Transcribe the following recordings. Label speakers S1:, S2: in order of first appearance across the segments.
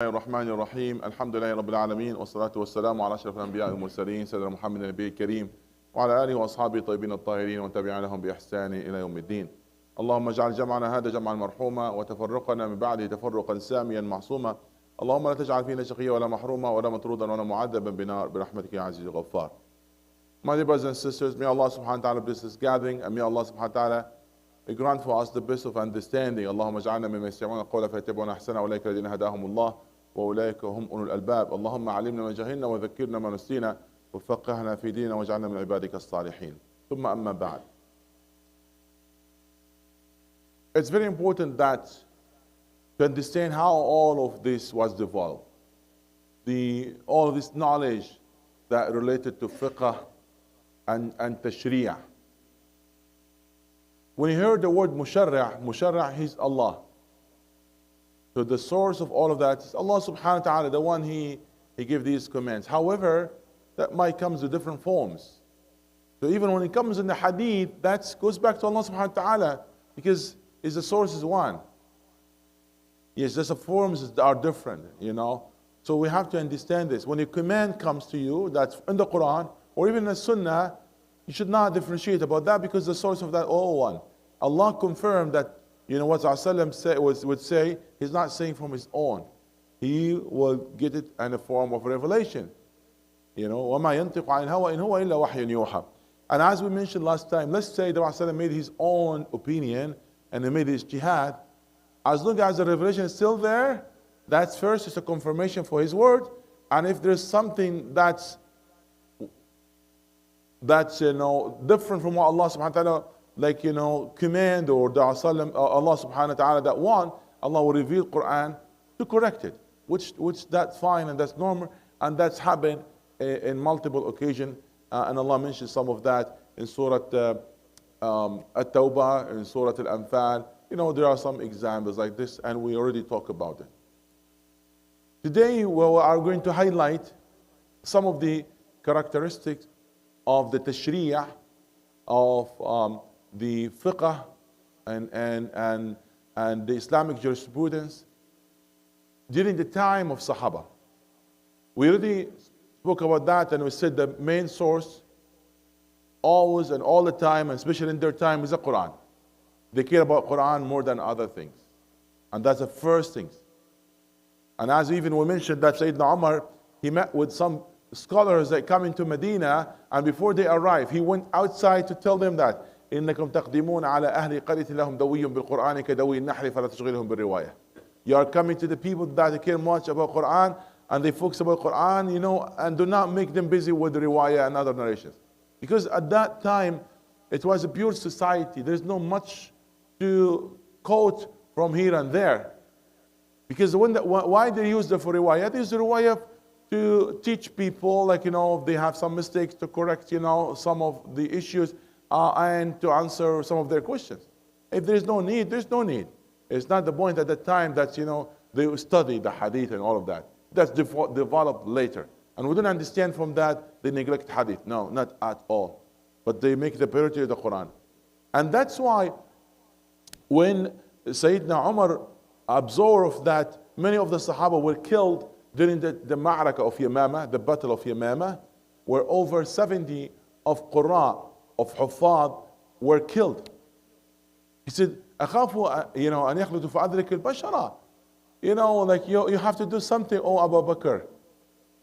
S1: الرحمن الرحيم الحمد لله رب العالمين والصلاة والسلام على أشرف الأنبياء والمرسلين سيدنا محمد النبي الكريم وعلى آله وأصحابه الطيبين الطاهرين وتابعين لهم بإحسان إلى يوم الدين. اللهم اجعل جمعنا هذا جمعا مرحوما وتفرقنا من بعده تفرقا ساميا معصوما. اللهم لا تجعل فينا شقيا ولا محروما ولا مطرودا ولا معذبا بنار برحمتك يا عزيز الغفار. My dear brothers and sisters, may Allah subhanahu wa ta'ala bless this gathering, and may Allah subhanahu wa ta'ala grant for us the best of understanding. اللهم اجعلنا ممن يستمعون القول فيتبعون أحسنه أولئك الذين هداهم الله وأولئك هم أولو الألباب. اللهم علمنا ما جهلنا وذكرنا ما نسينا وفقهنا في ديننا واجعلنا من عبادك الصالحين. ثم أما بعد. It's very important that to understand how all of this was developed. All of this knowledge that related to fiqh and tashri'ah. When you heard the word musharra' is Allah. So the source of all of that is Allah subhanahu wa ta'ala, the one He gave these commands. However, that might come in different forms. So even when it comes in the hadith, that goes back to Allah subhanahu wa ta'ala, because the source is one. Yes, just the forms are different, So we have to understand this. When a command comes to you, that's in the Quran, or even in the Sunnah, you should not differentiate about that, because the source of that all one. Allah confirmed that, what Rasulullah would say, He's not saying from His own. He will get it in the form of revelation. وَمَا يَنْطِقُ عَنِ الْهَوَىٰ إِنْ هُوَ إِلَّا وَحْيٌ يُوحَىٰ. And as we mentioned last time, let's say the Rasulullah made his own opinion and he made his jihad. As long as the revelation is still there, that's first, it's a confirmation for his word. And if there's something that's different from what Allah subhanahu wa ta'ala command, or the Allah subhanahu wa ta'ala that want, Allah will reveal Quran to correct it, which that's fine and that's normal, and that's happened in multiple occasions, and Allah mentions some of that in Surah At-Tawbah, in Surah Al-Anfal. There are some examples like this, and we already talked about it. Today we are going to highlight some of the characteristics of the tashri'ah, of the fiqh and the Islamic jurisprudence during the time of Sahaba. We already spoke about that, and we said the main source always and all the time, and especially in their time, is the Quran. They care about Quran more than other things, and that's the first thing. And as even we mentioned that Sayyidina Umar, he met with some scholars that come into Medina, and before they arrive, he went outside to tell them that إنكم تقدمون على أهل قرية لهم دوي بالقرآن كدوي النحل فلا تشغلهم بالرواية. You are coming to the people that care much about Quran, and they focus about Quran, and do not make them busy with the riwayah and other narrations. Because at that time, it was a pure society. There's not much to quote from here and there. Because why they use the for riwayah? They use the riwayah to teach people, if they have some mistakes, to correct, some of the issues, and to answer some of their questions. If there's no need, there's no need. It's not the point at the time that, they study the hadith and all of that. That's developed later. And we don't understand from that they neglect hadith. No, not at all. But they make the priority of the Quran. And that's why when Sayyidina Umar absorbed that many of the Sahaba were killed during the Ma'raka of Yamama, the Battle of Yamama, where over 70 of Qurra, of Huffaz, were killed. He said, أخاف أن يخلد فأدرك البشرة. You have to do something, oh Abu Bakr.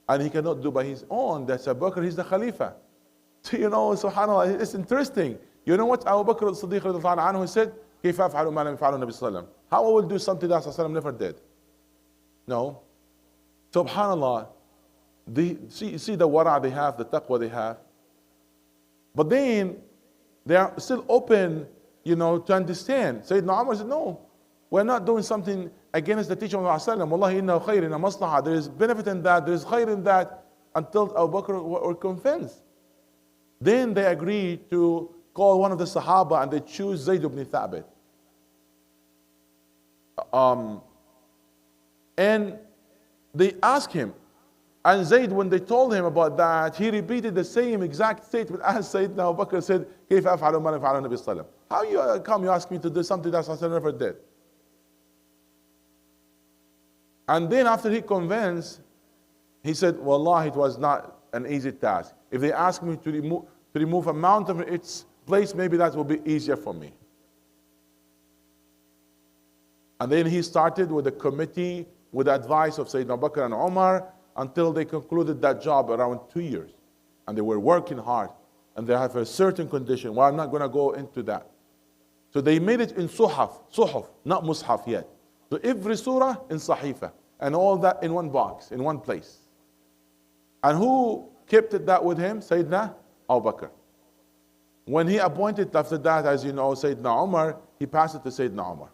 S1: And he cannot do by his own. That's Abu Bakr, he's the Khalifa. So, subhanAllah, it's interesting. You know what Abu Bakr as-Siddiq radiallahu anhu said? كيف أفعل ما لم يفعله النبي صلى الله عليه وسلم? How I will do something that Rasulullah never did? No. Subhanallah, see the wara they have, the taqwa they have. But then they are still open, to understand. Sayyidina Umar said, no, we're not doing something against the teaching of Rasulullah. Wallahi inna khayr inna maslaha. There is benefit in that, there is khayr in that, until Abu Bakr were convinced. Then they agreed to call one of the Sahaba, and they choose Zayd ibn Thabit. And they asked him, and Zayd, when they told him about that, he repeated the same exact statement as Sayyidina Abu Bakr said, كيف أفعل ما لم يفعله النبي صلى الله عليه وسلم? How you ask me to do something that Rasulullah never did? And then after he convinced, he said, Wallah, it was not an easy task. If they ask me to remove a mountain from its place, maybe that will be easier for me. And then he started with a committee with the advice of Sayyidina Abu Bakr and Umar until they concluded that job around 2 years. And they were working hard. And they have a certain condition. Well, I'm not going to go into that. So they made it in suhuf, not mushaf yet. So every surah in sahifa. And all that in one box, in one place. And who kept it that with him? Sayyidina Abu Bakr. When he appointed after that, as you know, Sayyidina Umar, he passed it to Sayyidina Umar.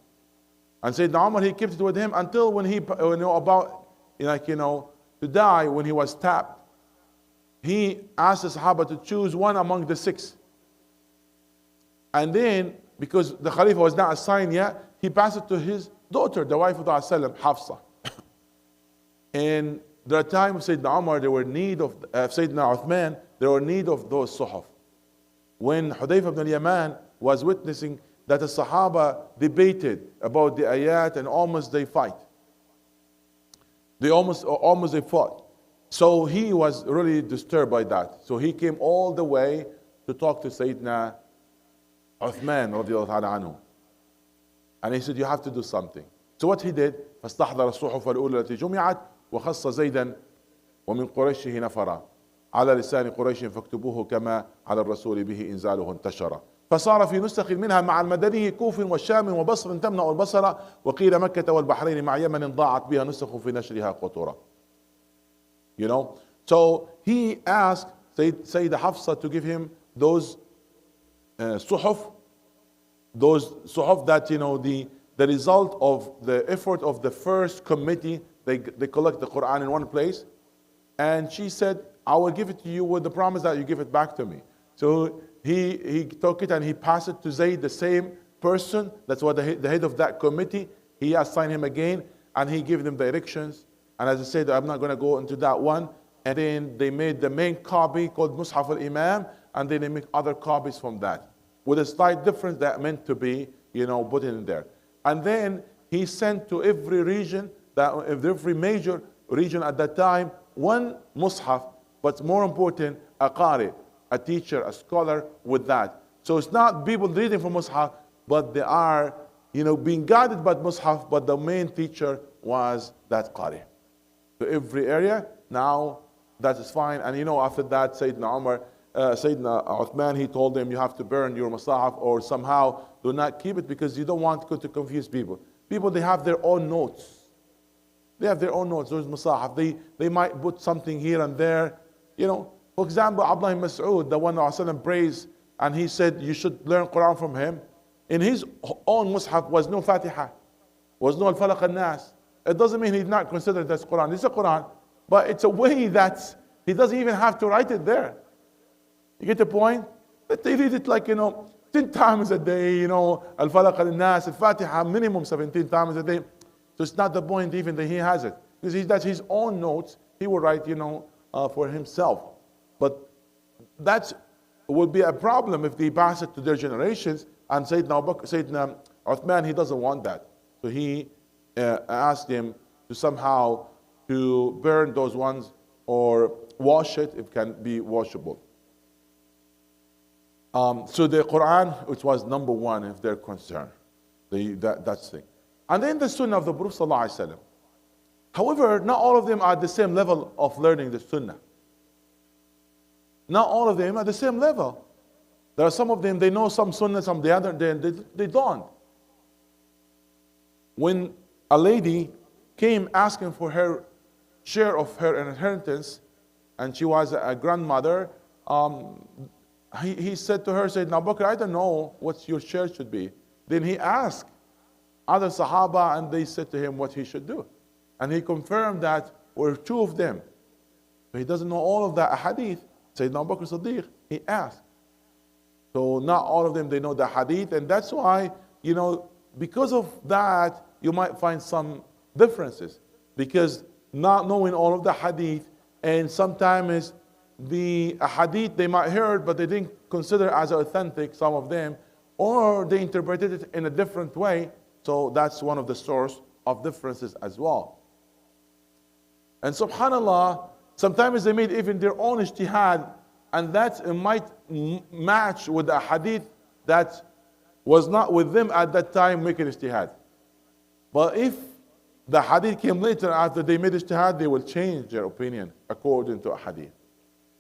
S1: And Sayyidina Umar, he kept it with him until when he, about, to die, when he was tapped. He asked the Sahaba to choose one among the 6. And then, because the Khalifa was not assigned yet, he passed it to his daughter, the wife of the Prophet, Hafsa. And the time of Sayyidina Umar, they were in need of, Sayyidina Uthman, they were in need of those suhuf. When Hudayfa ibn al-Yaman was witnessing that the Sahaba debated about the ayat and almost they fight. They almost they fought. So he was really disturbed by that. So he came all the way to talk to Sayyidina Uthman radiallahu anhu. And he said, you have to do something. So what he did, فاستحضر الصحف الأولى التي جمعت وخص زيدا ومن قريشه نفرا على لسان قريش فاكتبوه كما على الرسول به إنزاله انتشر فصار في نسخ منها مع المدني كوف والشام وبصر تمنع البصر وقيل مكة والبحرين مع يمن ضاعت بها نسخ في نشرها قطورا. So he asked Sayyidah Hafsa to give him those suhuf, that, the result of the effort of the first committee, they collect the Quran in one place. And she said, I will give it to you with the promise that you give it back to me. So he took it and he passed it to Zayd, the same person, that's what the head of that committee. He assigned him again and he gave them directions. And as I said, I'm not going to go into that one. And then they made the main copy called Mushaf al-Imam, and then they make other copies from that, with a slight difference that meant to be, put in there. And then he sent to every region, every major region at that time, one Mushaf, but more important, a Qari, a teacher, a scholar with that. So it's not people reading from Mushaf, but they are, being guided by Mushaf, but the main teacher was that Qari. To every area, now that is fine. And after that, Sayyidina Uthman, he told them, you have to burn your Musahaf or somehow do not keep it because you don't want to confuse people. People, they have their own notes. They have their own notes, those Musahaf. They might put something here and there. For example, Abdullah ibn Mas'ud, the one that praised, and he said you should learn Quran from him. In his own Mus'haf was no Fatiha, was no Al-Falaq al-Nas. It doesn't mean he's not considered as Quran. It's a Quran, but it's a way that he doesn't even have to write it there. You get the point? That they read it 10 times a day, Al-Falaq al-Nas, Al-Fatiha, minimum 17 times a day. So it's not the point even that he has it. Because that's his own notes, he will write, for himself. But that would be a problem if they pass it to their generations. And Sayyidina Uthman, he doesn't want that. So he asked him to somehow to burn those ones or wash it if it can be washable. So the Quran, which was number one if they're concerned. That's the thing. And then the Sunnah of the Prophet ﷺ. However, not all of them are at the same level of learning the Sunnah. Not all of them are at the same level. There are some of them, they know some Sunnah, some the other, they don't. When a lady came asking for her share of her inheritance, and she was a grandmother, he said to her, Sayyidina Abu Bakr, I don't know what your share should be. Then he asked other Sahaba, and they said to him what he should do. And he confirmed that were two of them. But he doesn't know all of the hadith. Sayyidina Abu Bakr Siddiq, he asked. So not all of them, they know the hadith. And that's why, because of that, you might find some differences. Because not knowing all of the hadith, and sometimes the hadith they might heard, but they didn't consider as authentic, some of them, or they interpreted it in a different way. So that's one of the source of differences as well. And subhanAllah, sometimes they made even their own ijtihad, and that might match with a hadith that was not with them at that time making ijtihad. But if the hadith came later after they made ijtihad, they will change their opinion according to a hadith.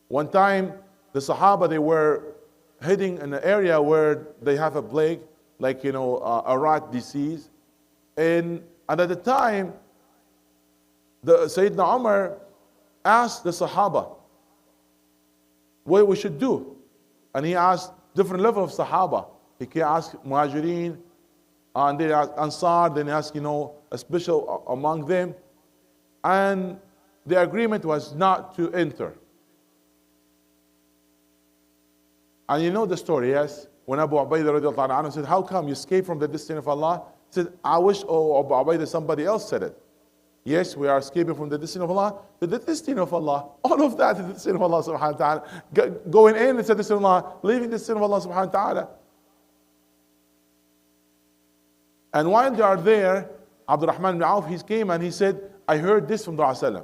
S1: One time, the Sahaba, they were heading in an area where they have a plague, like, a rat disease. And at the time, the Sayyidina Umar asked the Sahaba what we should do. And he asked different level of Sahaba. He can ask Muhajirin, and then ask Ansar, then ask, a special among them. And the agreement was not to enter. And you know the story, yes? When Abu Ubaidah radiallahu anhu said, how come you escaped from the destiny of Allah? He said, I wish, oh Abu Ubaidah, somebody else said it. Yes, we are escaping from the destiny of Allah. The destiny of Allah, all of that is the destiny of Allah subhanahu wa ta'ala. Going in, it's the destiny of Allah. Leaving the destiny of Allah subhanahu wa ta'ala. And while they are there, Abdurrahman ibn Auf, he came and he said, I heard this from the Rasulullah.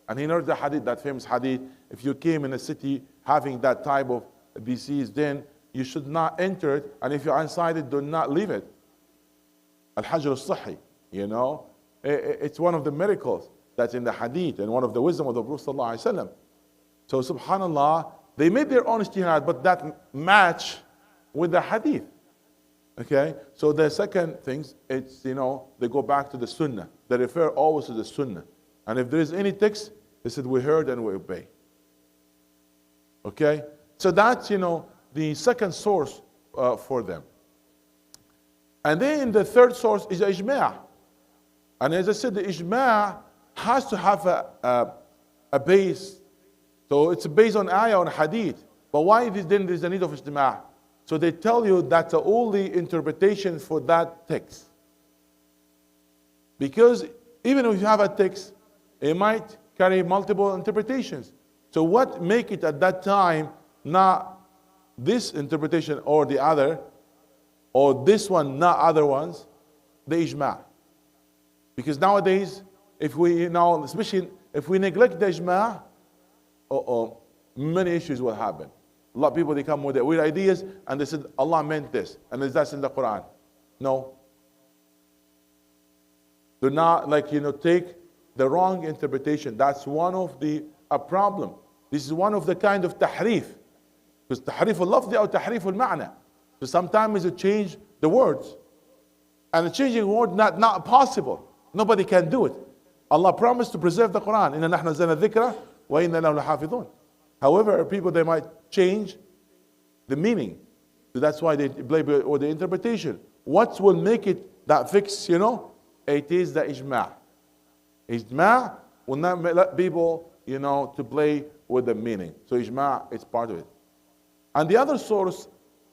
S1: And he heard the hadith, that famous hadith, if you came in a city having that type of disease, then you should not enter it. And if you're inside it, do not leave it. Al-Hajr al-Sahi, It's one of the miracles that's in the hadith and one of the wisdom of the Prophet ﷺ. So subhanAllah, they made their own ijtihad, but that match with the hadith. Okay, so the second thing, it's, they go back to the sunnah. They refer always to the sunnah. And if there is any text, they said, we heard and we obey. Okay, so that's, the second source for them. And then the third source is ijma'. And as I said, the ijma' has to have a base. So it's based on ayah, on hadith. But why then there's a need of ijma'? So they tell you that's the only interpretation for that text. Because even if you have a text, it might carry multiple interpretations. So what make it at that time not this interpretation or the other, or this one not other ones? The ijma'. Because nowadays, especially if we neglect the ijma', many issues will happen. A lot of people, they come with their weird ideas and they said, Allah meant this, and that's in the Quran. No. Do not, take the wrong interpretation. That's one of a problem. This is one of the kind of tahrif. Because tahrif al-lafzi or tahrif al-ma'na. So sometimes you change the words. And changing word not possible. Nobody can do it. Allah promised to preserve the Quran. إِنَّا نَحْنَ نَزَّلْنَا الذِّكْرَ وَإِنَّا لَهُ لَحَافِظُونَ. However, people, they might change the meaning. So that's why they play with the interpretation. What will make it that fix, It is the ijma'. Ijma' will not let people, to play with the meaning. So ijma' is part of it. And the other source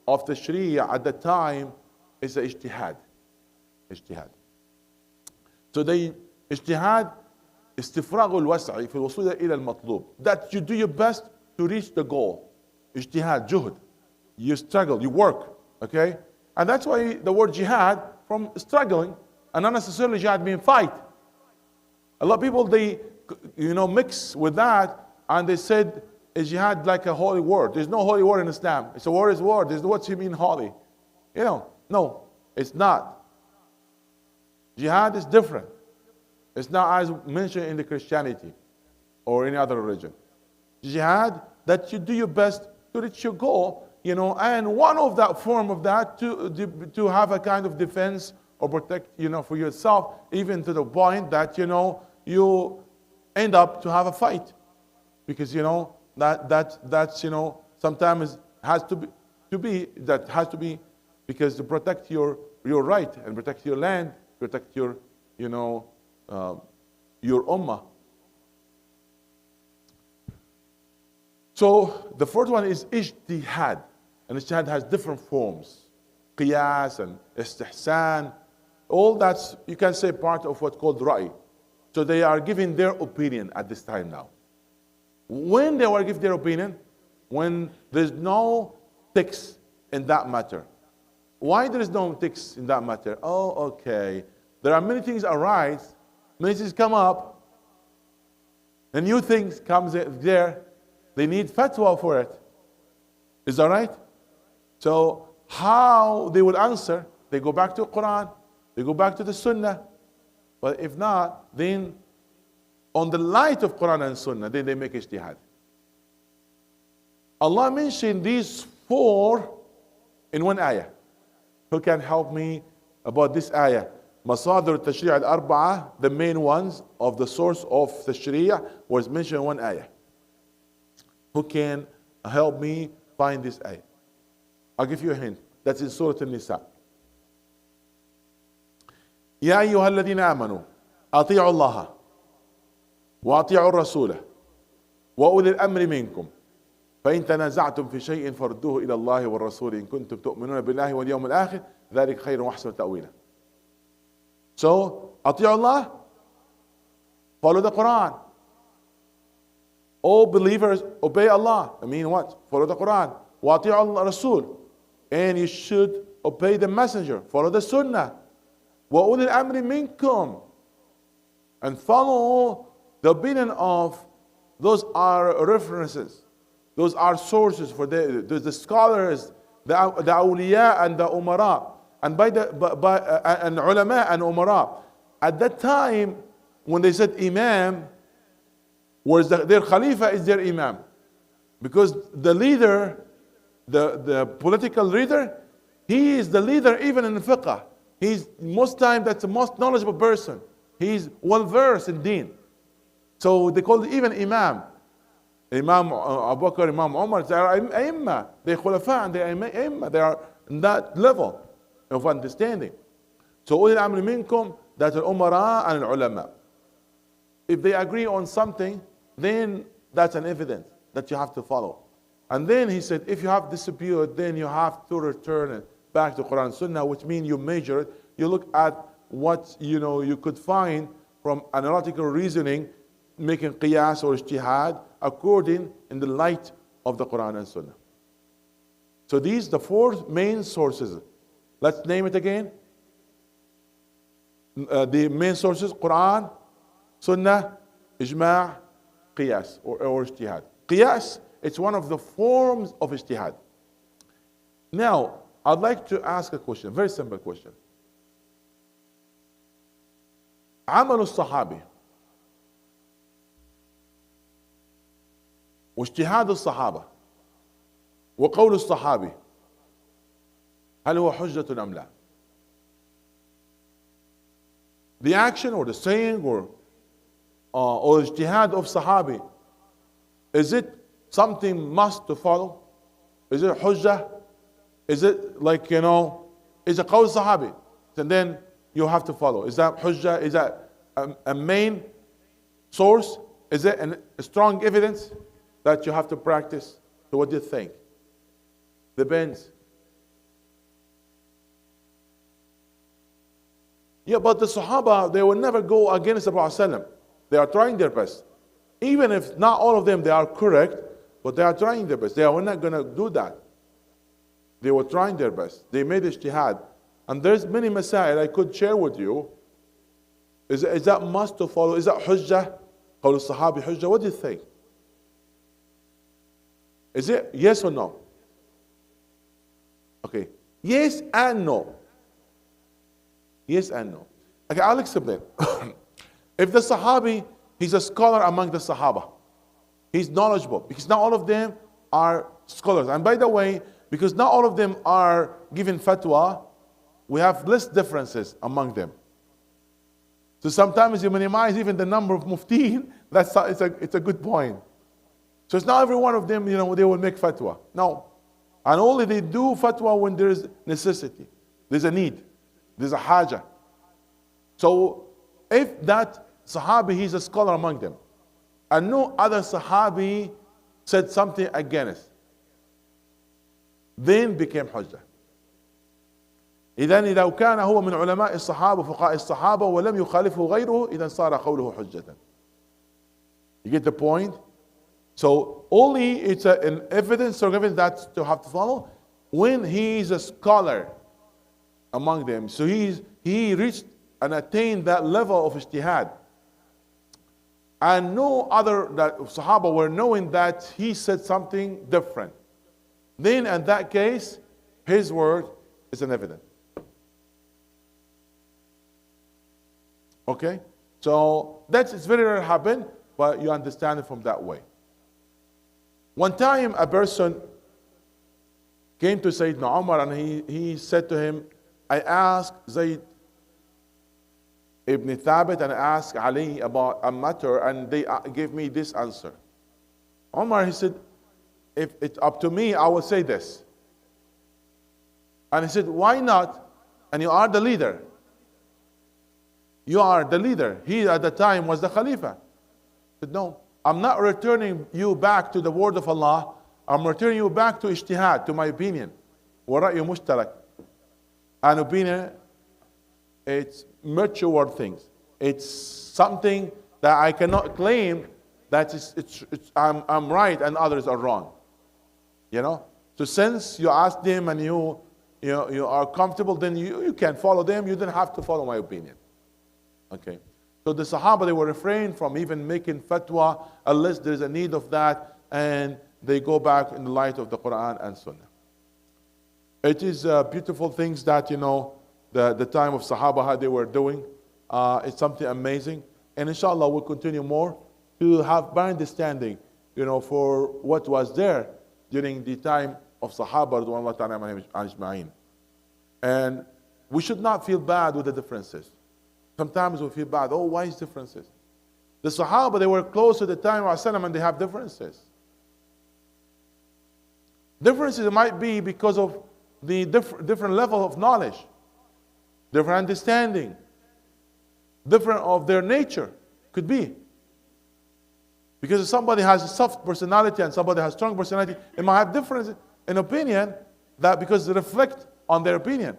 S1: of the Sharia at the time is the ijtihad. Ijtihad. So the ijtihad استفراغ الوسع في الوصول إلى المطلوب. That you do your best to reach the goal. Ijtihad, juhd. You struggle, you work. Okay? And that's why the word jihad from struggling, and not necessarily jihad mean fight. A lot of people, they mix with that, and they said is jihad like a holy word. There's no holy word in Islam. It's a word is word. There's what you mean holy. No, it's not. Jihad is different. It's not as mentioned in the Christianity or any other religion. Jihad, that you do your best to reach your goal, and one of that form of that to have a kind of defense or protect, for yourself, even to the point that, you end up to have a fight. Because, that's sometimes has to be because to protect your right and protect your land, protect your ummah. So the fourth one is ijtihad. And ijtihad has different forms. Qiyas and istihsan. All that's, you can say, part of what's called ra'i. So they are giving their opinion at this time now. When they will give their opinion? When there's no text in that matter. Why there is no text in that matter? Oh, okay. There are many things arise, many things come up, The new things comes there, they need fatwa for it. Is that right? So how they will answer? They go back to Quran, they go back to the Sunnah. But if not, then on the light of Quran and Sunnah, then they make ijtihad. Allah mentioned these four in one ayah. Who can help me about this ayah? Masadir al-Tashri' al-Arba'a, the main ones of the source of the Sharia, was mentioned in one ayah. Who can help me find this ayah? I'll give you a hint. That's in Surah An-Nisa. يا أيها الذين آمنوا أطيعوا الله وأطيعوا الرسول وأولي الأمر منكم فإن تنازعتم في شيء فردوه إلى الله والرسول إن كنتم تؤمنون بالله واليوم الآخر ذلك خير وأحسن تأويلا. So, أطيعوا الله, follow the Quran. All believers obey Allah. I mean what? Follow the Quran. وأطيعوا الرسول, and you should obey the messenger. Follow the Sunnah. وأولي الأمر منكم, and follow the opinion of those are references. Those are sources for the scholars, the awliya and the umara, and and ulama and umara. At that time, when they said imam, their khalifa is their imam, because the leader, the political leader, he is the leader even in fiqh. He's most time that's the most knowledgeable person. He's well versed in deen. So they call it even imam. Imam Abu Bakr, Imam Umar, they are Aimma. They are Khulafa and they are Aimma. They are in that level of understanding. So, أولي الأمر منكم, that's al-umara and al-ulama. If they agree on something, then that's an evidence that you have to follow. And then he said, if you have dispute, then you have to return it back to Quran and Sunnah, which means you measure it. You look at what you could find from analytical reasoning, making qiyas or ijtihad according in the light of the Quran and Sunnah. So these the four main sources. Let's name it again. The main sources: Quran, Sunnah, Ijma', Qiyas or Ijtihad. Qiyas, it's one of the forms of Ijtihad. Now, I'd like to ask a question, very simple question. عمل الصحابي واجتهاد الصحابة وقول الصحابي هل هو حجة أم لا؟ The action or the saying or ijtihad of Sahabi, is it something must to follow? Is it hujjah? Is it like, is it qawl Sahabi? And then you have to follow. Is that hujjah? Is that a main source? Is it a strong evidence that you have to practice? So what do you think? Depends. Yeah, but the Sahaba, they will never go against the Prophet. They are trying their best. Even if not all of them, they are correct, but they are trying their best. They are not going to do that. They were trying their best. They made ijtihad. And there's many masail I could share with you. Is that must to follow? Is that hujjah? Qawl al-sahabi hujjah? What do you think? Is it yes or no? Okay. Yes and no. Yes and no. Okay, I'll explain. If the Sahabi, he's a scholar among the Sahaba. He's knowledgeable because not all of them are scholars. And by the way, because not all of them are given fatwa, we have less differences among them. So sometimes you minimize even the number of muftiin. It's a good point. So it's not every one of them, they will make fatwa. No. And only they do fatwa when there is necessity. There's a need. There's a haja. So if that Sahabi, he's a scholar among them, and no other Sahabi said something against, then became hujjah. إذن إذا كان هو من علماء الصحابة فقهاء الصحابة ولم يخالفه غيره إذن صار قوله حجة. You get the point? So only it's an evidence or evidence that to have to follow when he is a scholar among them. So he reached and attained that level of ijtihad. And no other that Sahaba were knowing that he said something different. Then in that case, his word is an evidence. Okay? So it's very rare happen, but you understand it from that way. One time a person came to Sayyidina Umar and he said to him, I asked Zayd ibn Thabit and I asked Ali about a matter and they gave me this answer. Umar, he said, if it's up to me, I will say this. And he said, why not? And you are the leader. You are the leader. He at the time was the Khalifa. He said, no, I'm not returning you back to the word of Allah. I'm returning you back to ijtihad, to my opinion. وَرَأْيُ مُشْتَرَكْ. An opinion, it's mature things. It's something that I cannot claim that I'm right and others are wrong. You know? So since you asked them and you are comfortable, then you can follow them. You don't have to follow my opinion. Okay. So the Sahaba, they were refrained from even making fatwa unless there is a need of that, and they go back in the light of the Quran and Sunnah. It is beautiful things that, the time of Sahaba, how they were doing. It's something amazing. And inshallah, we'll continue more to have better understanding, for what was there during the time of Sahaba, radhiyallahu ta'ala ajma'in. And we should not feel bad with the differences. Sometimes we feel bad. Oh, why is differences? The Sahaba, they were close to the time of Rasulullah and they have differences. Differences might be because of the different level of knowledge, different understanding, different of their nature. Could be. Because if somebody has a soft personality and somebody has strong personality, they might have difference in opinion that because they reflect on their opinion.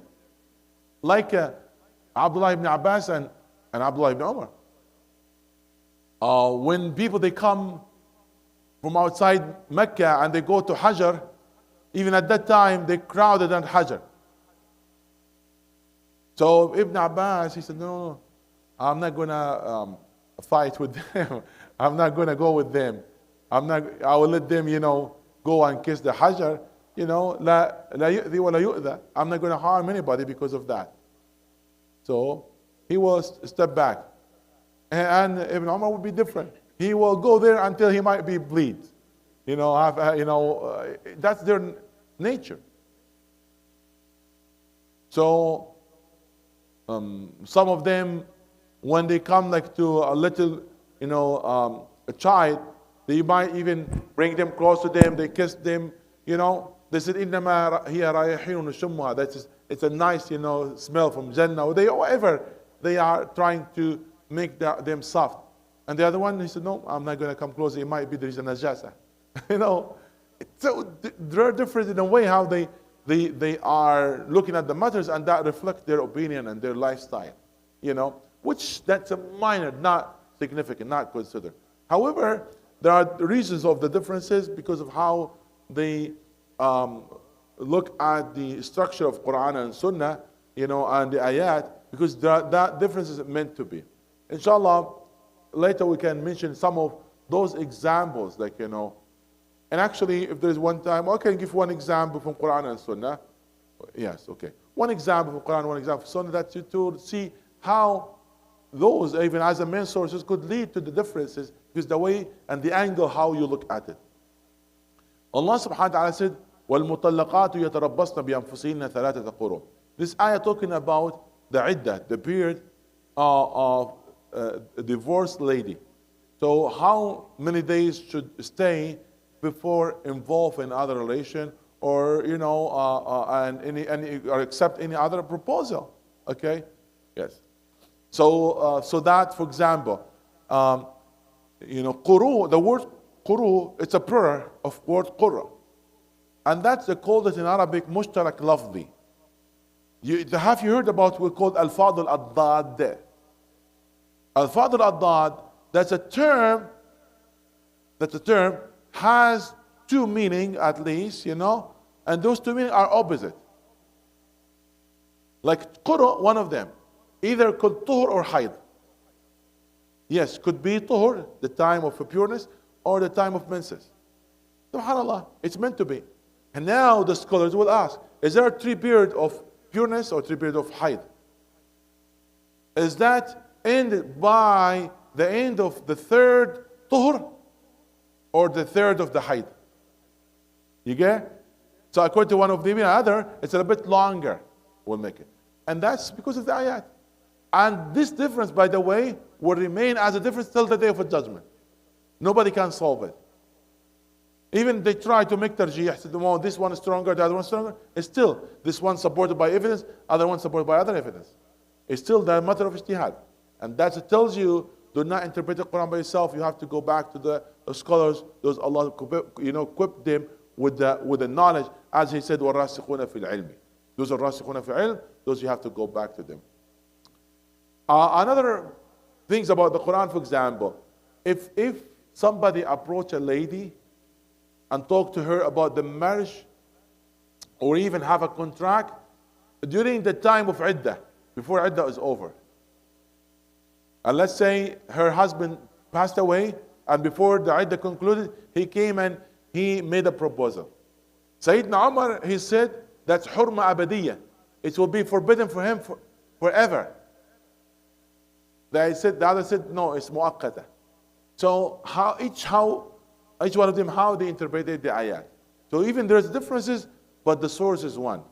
S1: Like Abdullah ibn Abbas and Abdullah ibn Umar. When people, they come from outside Mecca and they go to Hajar, even at that time, they crowded on Hajar. So Ibn Abbas, he said, no, I'm not going to fight with them. I'm not going to go with them. I will let them, go and kiss the Hajar. لا يؤذي ولا يؤذى. I'm not going to harm anybody because of that. So he will step back. And Ibn Umar will be different. He will go there until he might be bleed. That's their nature. So some of them, when they come like to a little, a child, they might even bring them close to them. They kiss them. They said, إِنَّمَا هِيَ رَيَحِينُ شُمُّهَا. It's a nice, smell from Jannah. Whatever they are trying to make them soft. And the other one, he said, no, I'm not going to come close. It might be there is a najasa. So they're different in a way how they are looking at the matters, and that reflects their opinion and their lifestyle. Which that's a minor, not significant, not considered. However, there are reasons of the differences because of how they look at the structure of Quran and Sunnah, and the ayat, because that difference is meant to be. Inshallah, later we can mention some of those examples, and actually, if there is one time, I can give one example from Quran and Sunnah. Yes, okay. One example from Quran, one example from Sunnah, that to see how those, even as the main sources, could lead to the differences, because the way and the angle how you look at it. Allah subhanahu wa ta'ala said, وَالْمُطَلَّقَاتُ يَتَرَبَّصْنَ بِأَنفُسِهِنَّ ثَلَاثَةَ قُرُوءٍ. This ayah talking about the iddah, the period of a divorced lady. So how many days should stay before involved in other relation, or or accept any other proposal? Okay, yes. So that, for example, quru, the word quru, it's a plural of word qurra. And that's they call it in Arabic mushtarak lafzi. Have you heard about what we call al-fadl ad-dad? Al-fadl ad-dad, that's a term has two meanings at least, and those two meanings are opposite. Like qurra, one of them, either called tuhur or hayd. Yes, could be tuhur, the time of pureness, or the time of menses. SubhanAllah, it's meant to be. And now the scholars will ask, is there a 3 period of pureness or 3 period of haid? Is that ended by the end of the 3rd tuhur or the 3rd of the haid? You get? So according to one of them and other, it's a bit longer will make it. And that's because of the ayat. And this difference, by the way, will remain as a difference till the day of the judgment. Nobody can solve it. Even they try to make tarjih, said, well, this one is stronger, the other one is stronger. It's still, this one supported by evidence, other one supported by other evidence. It's still the matter of ijtihad. And that it tells you, do not interpret the Quran by yourself. You have to go back to the scholars, those Allah equipped them with the knowledge, as he said, وَالرَّاسِخُونَ فِي الْعِلْمِ. Those are رَاسِخُونَ فِي الْعِلْمِ, those you have to go back to them. Another things about the Quran, for example, if somebody approach a lady and talk to her about the marriage or even have a contract during the time of iddah, before iddah is over. And let's say her husband passed away and before the iddah concluded, he came and he made a proposal. Sayyidina Umar, he said, that's hurma abadiyya. It will be forbidden for him forever. The other said, no, it's muaqqata. So each one of them, how they interpreted the ayat. So even there's differences, but the source is one.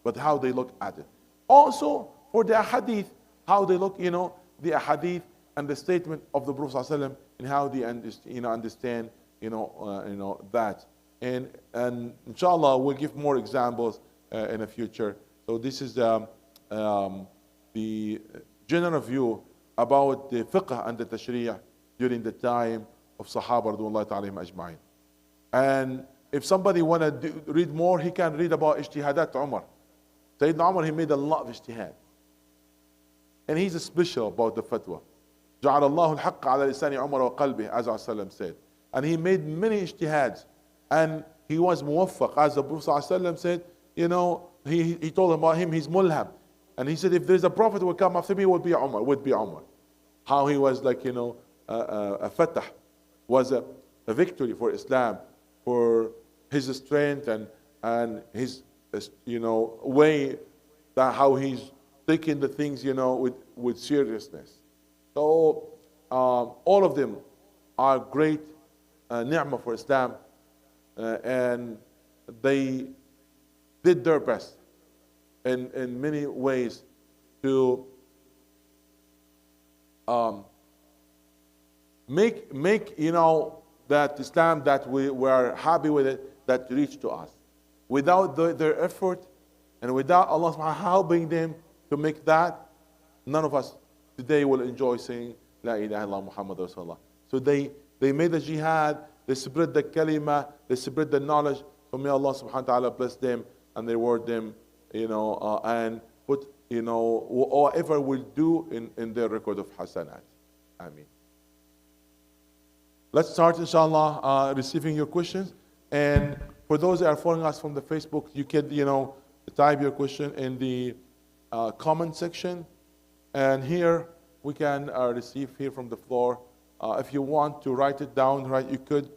S1: But how they look at it. Also, for the ahadith, how they look, the ahadith and the statement of the Prophet ﷺ and how they understand, that. And inshallah, we'll give more examples in the future. So this is the general view about the fiqh and the tashri'ah during the time of Sahaba radhiyallahu ta'ala ajma'in. And if somebody want to read more, he can read about ijtihadat Umar. Sayyidina Umar, he made a lot of ijtihad. And he's special about the fatwa. جعل الله الحق على لسان عمر وقلبه, as Rasulullah said. And he made many ijtihads. And he was muwaffaq, as the Prophet ﷺ said, he told about him, he's mulham. And he said, if there's a prophet who will come after me, it would be Umar. How he was like, a fatah, was a victory for Islam, for his strength and his, way, that how he's taking the things, with seriousness. So, all of them are great ni'mah for Islam, and they did their best in many ways to make that Islam that we were happy with it, that reached to us. Without their effort and without Allah subhanahu wa ta'ala helping them to make that, none of us today will enjoy saying La ilaha illallah Muhammad Rasulullah. So they made the jihad, they spread the kalima, they spread the knowledge. So may Allah subhanahu wa ta'ala bless them and reward them, and put, whatever we'll do in their record of hasanat. Ameen. Let's start, inshallah, receiving your questions. And for those that are following us from the Facebook, you can, type your question in the comment section. And here we can receive here from the floor. If you want to write it down, you could.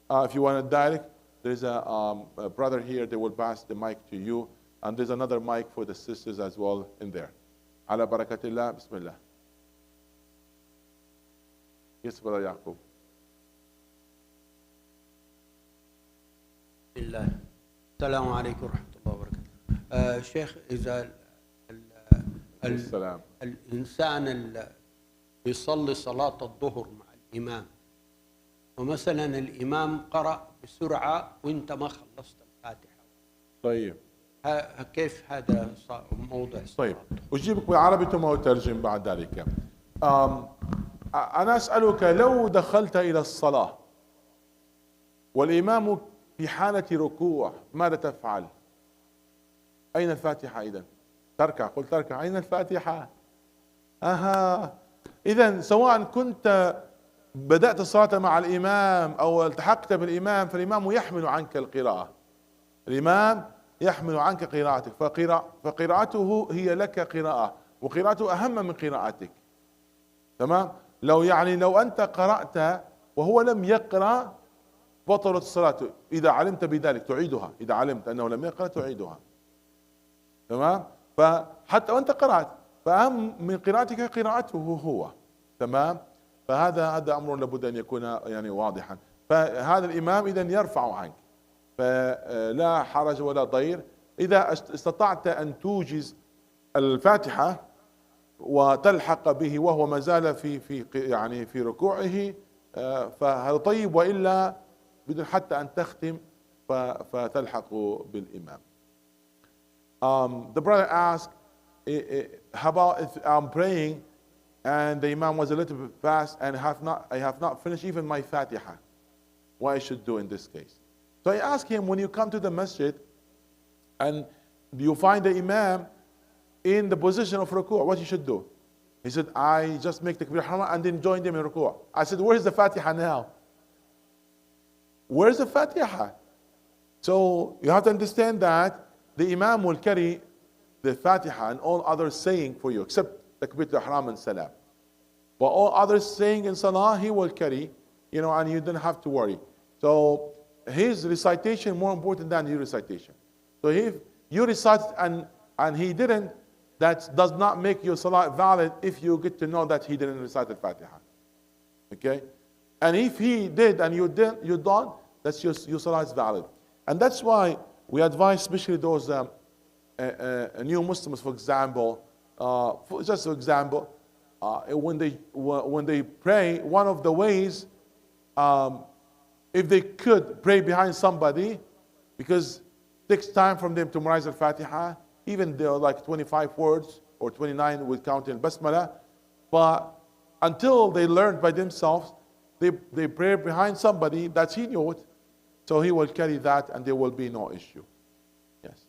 S1: If you want to direct, there's a brother here that will pass the mic to you. And there's another mic for the sisters as well in there. Ala barakatillah, bismillah. Yes, Brother Yaqub.
S2: السلام عليكم ورحمة الله وبركاته. شيخ، إذا الإنسان يصلي صلاة الظهر مع الإمام، ومثلا الإمام قرأ بسرعة وأنت ما خلصت الفاتحة.
S1: طيب.
S2: كيف هذا موضوع الصلاة؟
S1: طيب، أجيبك بالعربي ثم أترجم بعد ذلك. أنا أسألك، لو دخلت إلى الصلاة والإمام في حالة ركوع ماذا تفعل؟ أين الفاتحة إذن؟ تركع، قل تركع، أين الفاتحة؟ إذن سواء كنت بدأت الصلاة مع الإمام أو التحقت بالإمام، فالإمام يحمل عنك القراءة. الإمام يحمل عنك قراءتك، فقراءته هي لك قراءة، وقراءته أهم من قراءتك. تمام؟ لو أنت قرأت وهو لم يقرأ بطلت الصلاة. إذا علمت بذلك تعيدها، إذا علمت أنه لم يقرأ تعيدها. تمام؟ فحتى وأنت قرأت، فأهم من قراءتك قراءته هو. تمام؟ فهذا أمر لابد أن يكون يعني واضحا. فهذا الإمام إذا يرفع عنك، فلا حرج ولا ضير. إذا استطعت أن توجز الفاتحة وتلحق به وهو ما زال في ركوعه، فهذا طيب، وإلا بدون حتى أن تختم فتلحق بالإمام. The brother asked, how about if I'm praying and the Imam was a little bit fast and I have not finished even my Fatiha, what I should do in this case? So I asked him, when you come to the masjid and you find the Imam in the position of ruku', what you should do? He said, I just make takbir harama and then join them in ruku'. I said, where's the Fatiha now? Where's the Fatiha? So you have to understand that the Imam will carry the Fatiha and all others saying for you, except takbir al-ihram and salam. But all others saying in salah, he will carry, and you don't have to worry. So his recitation more important than your recitation. So if you recite and he didn't, that does not make your salah valid if you get to know that he didn't recite the Fatiha. Okay? And if he did and you don't, that's your salah is valid. And that's why we advise, especially those new Muslims, for example, when they pray, one of the ways, if they could pray behind somebody, because it takes time from them to memorize the Fatiha, even they're like 25 words or 29 with counting Basmala, but until they learn by themselves, they pray behind somebody that he knew it, so he will carry that and there will be no issue. Yes.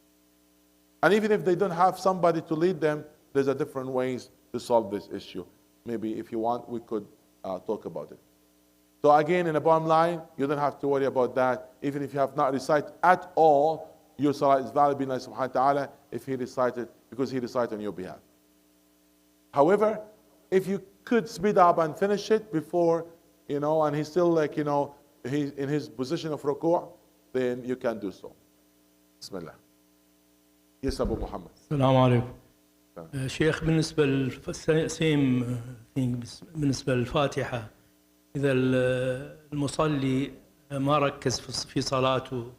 S1: And even if they don't have somebody to lead them, there's a different ways to solve this issue. Maybe if you want, we could talk about it. So again, in the bottom line, you don't have to worry about that. Even if you have not recited at all, your salah is valid by Allah subhanahu wa ta'ala if he recited, because he recited on your behalf. However, if you could speed up and finish it before, and he's still he's in his position of ruku', then you can do so. Bismillah. Yes, Abu Muhammad.
S3: السلام عليكم. شيخ، بالنسبة للفاتحة، إذا المصلي ما ركز في صلاته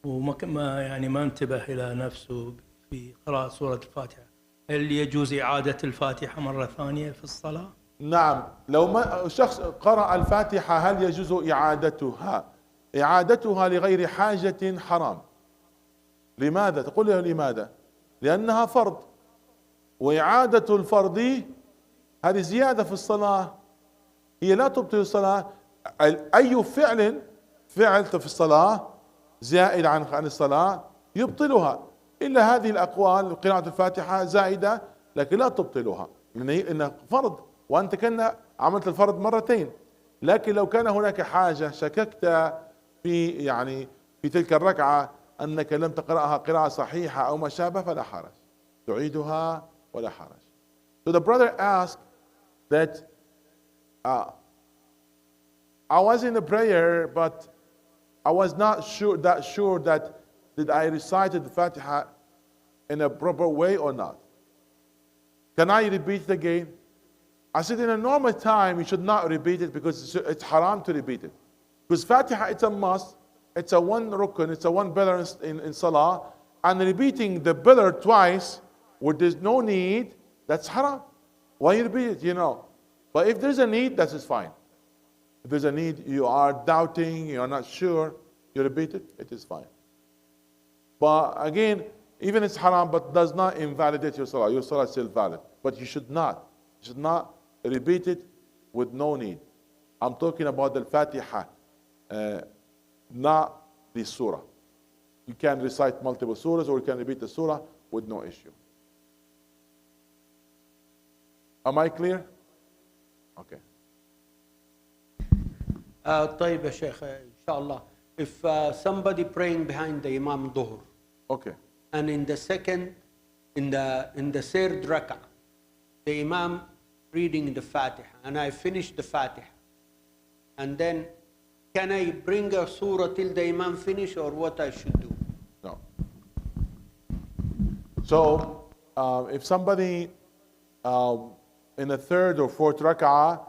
S3: وما انتبه إلى نفسه في قراءة سورة الفاتحة، هل يجوز إعادة الفاتحة مرة ثانية في الصلاة؟
S1: نعم، لو ما شخص قرأ الفاتحة هل يجوز إعادتها؟ إعادتها لغير حاجة حرام. لماذا؟ تقول له لماذا؟ لأنها فرض، وإعادة الفرض هذه زيادة في الصلاة، هي لا تبطل الصلاة. أي فعل فعلت في الصلاة زائد عن الصلاة يبطلها، إلا هذه الأقوال قراءة الفاتحة زائدة لكن لا تبطلها، لأنها فرض وأنت كأن عملت الفرض مرتين. لكن لو كان هناك حاجة شككت في تلك الركعة أنك لم تقرأها قراءة صحيحة أو ما شابه فلا حرج، تعيدها ولا حرج. So the brother asked that I was in the prayer, but I was not sure that did I recited the Fatiha in a proper way or not. Can I repeat it again? I said in a normal time you should not repeat it because it's haram to repeat it. Because Fatiha, it's a must, it's a one rukun, it's a one pillar in Salah, and repeating the pillar twice where there's no need, that's haram. Why you repeat it, But if there's a need, that is fine. If there's a need, you are doubting, you are not sure, you repeat it, it is fine. But again, even it's haram, but does not invalidate your salah. Your salah is still valid. But you should not repeat it with no need. I'm talking about the Fatiha, not the surah. You can recite multiple surahs or you can repeat the surah with no issue. Am I clear? Okay.
S2: طيب يا شيخ، إن شاء الله. If somebody praying behind the Imam Dhuhr,
S1: okay,
S2: and in the third rak'ah, the Imam reading the Fatiha and I finish the Fatiha, and then can I bring a surah till the Imam finish, or what I should do?
S1: No. So, if somebody in the third or fourth rak'ah,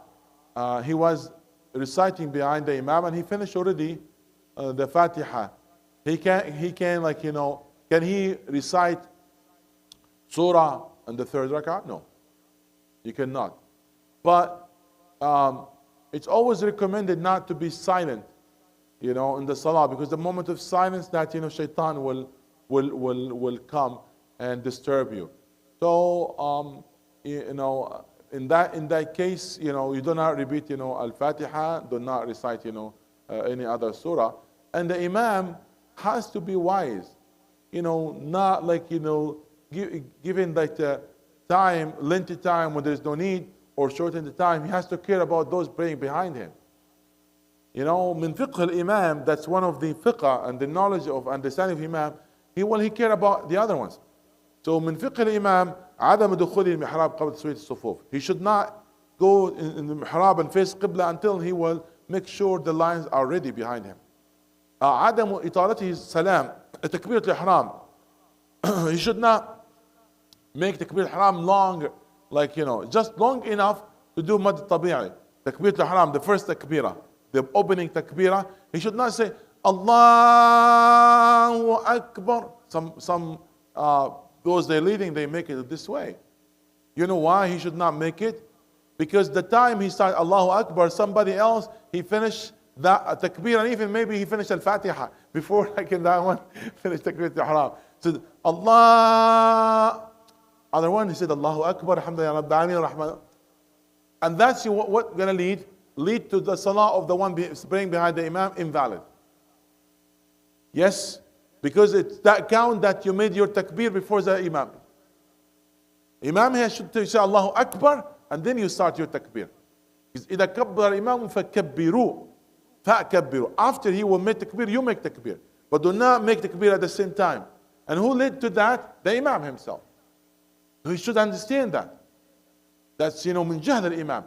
S1: he was reciting behind the Imam and he finished already the Fatiha, he can like, can he recite surah in the third rak'ah? No, you cannot. But it's always recommended not to be silent, in the salah, because the moment of silence that, shaitan will come and disturb you. So, in that case, you do not repeat, Al-Fatiha, do not recite, any other surah. And the Imam has to be wise, not like, given like the time, lengthy time when there's no need, or shorten the time. He has to care about those praying behind him. Min fiqh al-imam, that's one of the fiqh and the knowledge of understanding of imam, he care about the other ones. So min fiqh al-imam, عدم دخول المحراب قبل تسوية الصفوف. He should not go in the mihrab and face qibla until he will make sure the lines are ready behind him. عدم إطالته السلام, تكبيرة الإحرام. He should not make takbir al-ihram long, like, just long enough to do mad tabi'i. Takbir al-ihram, the first takbirah, the opening takbirah, he should not say Allahu Akbar. Some those they're leading, they make it this way. You know why he should not make it? Because the time he started Allahu Akbar, somebody else, he finished that takbir, and even maybe he finished al-Fatiha before like in that one finished takbir al-ihram. So Allah, other one he said Allahu Akbar, alhamdulillah rabbil alamin rahman. And that's what gonna lead to the salah of the one praying behind the imam invalid. Yes, because it's that count that you made your takbir before the imam. Imam here should say Allahu Akbar and then you start your takbir. إذا كبر الإمام فكبروا فكبروا. After he will make takbir, you make takbir. But do not make takbir at the same time. And who led to that? The imam himself. He should understand that. That's, min jahl al-imam.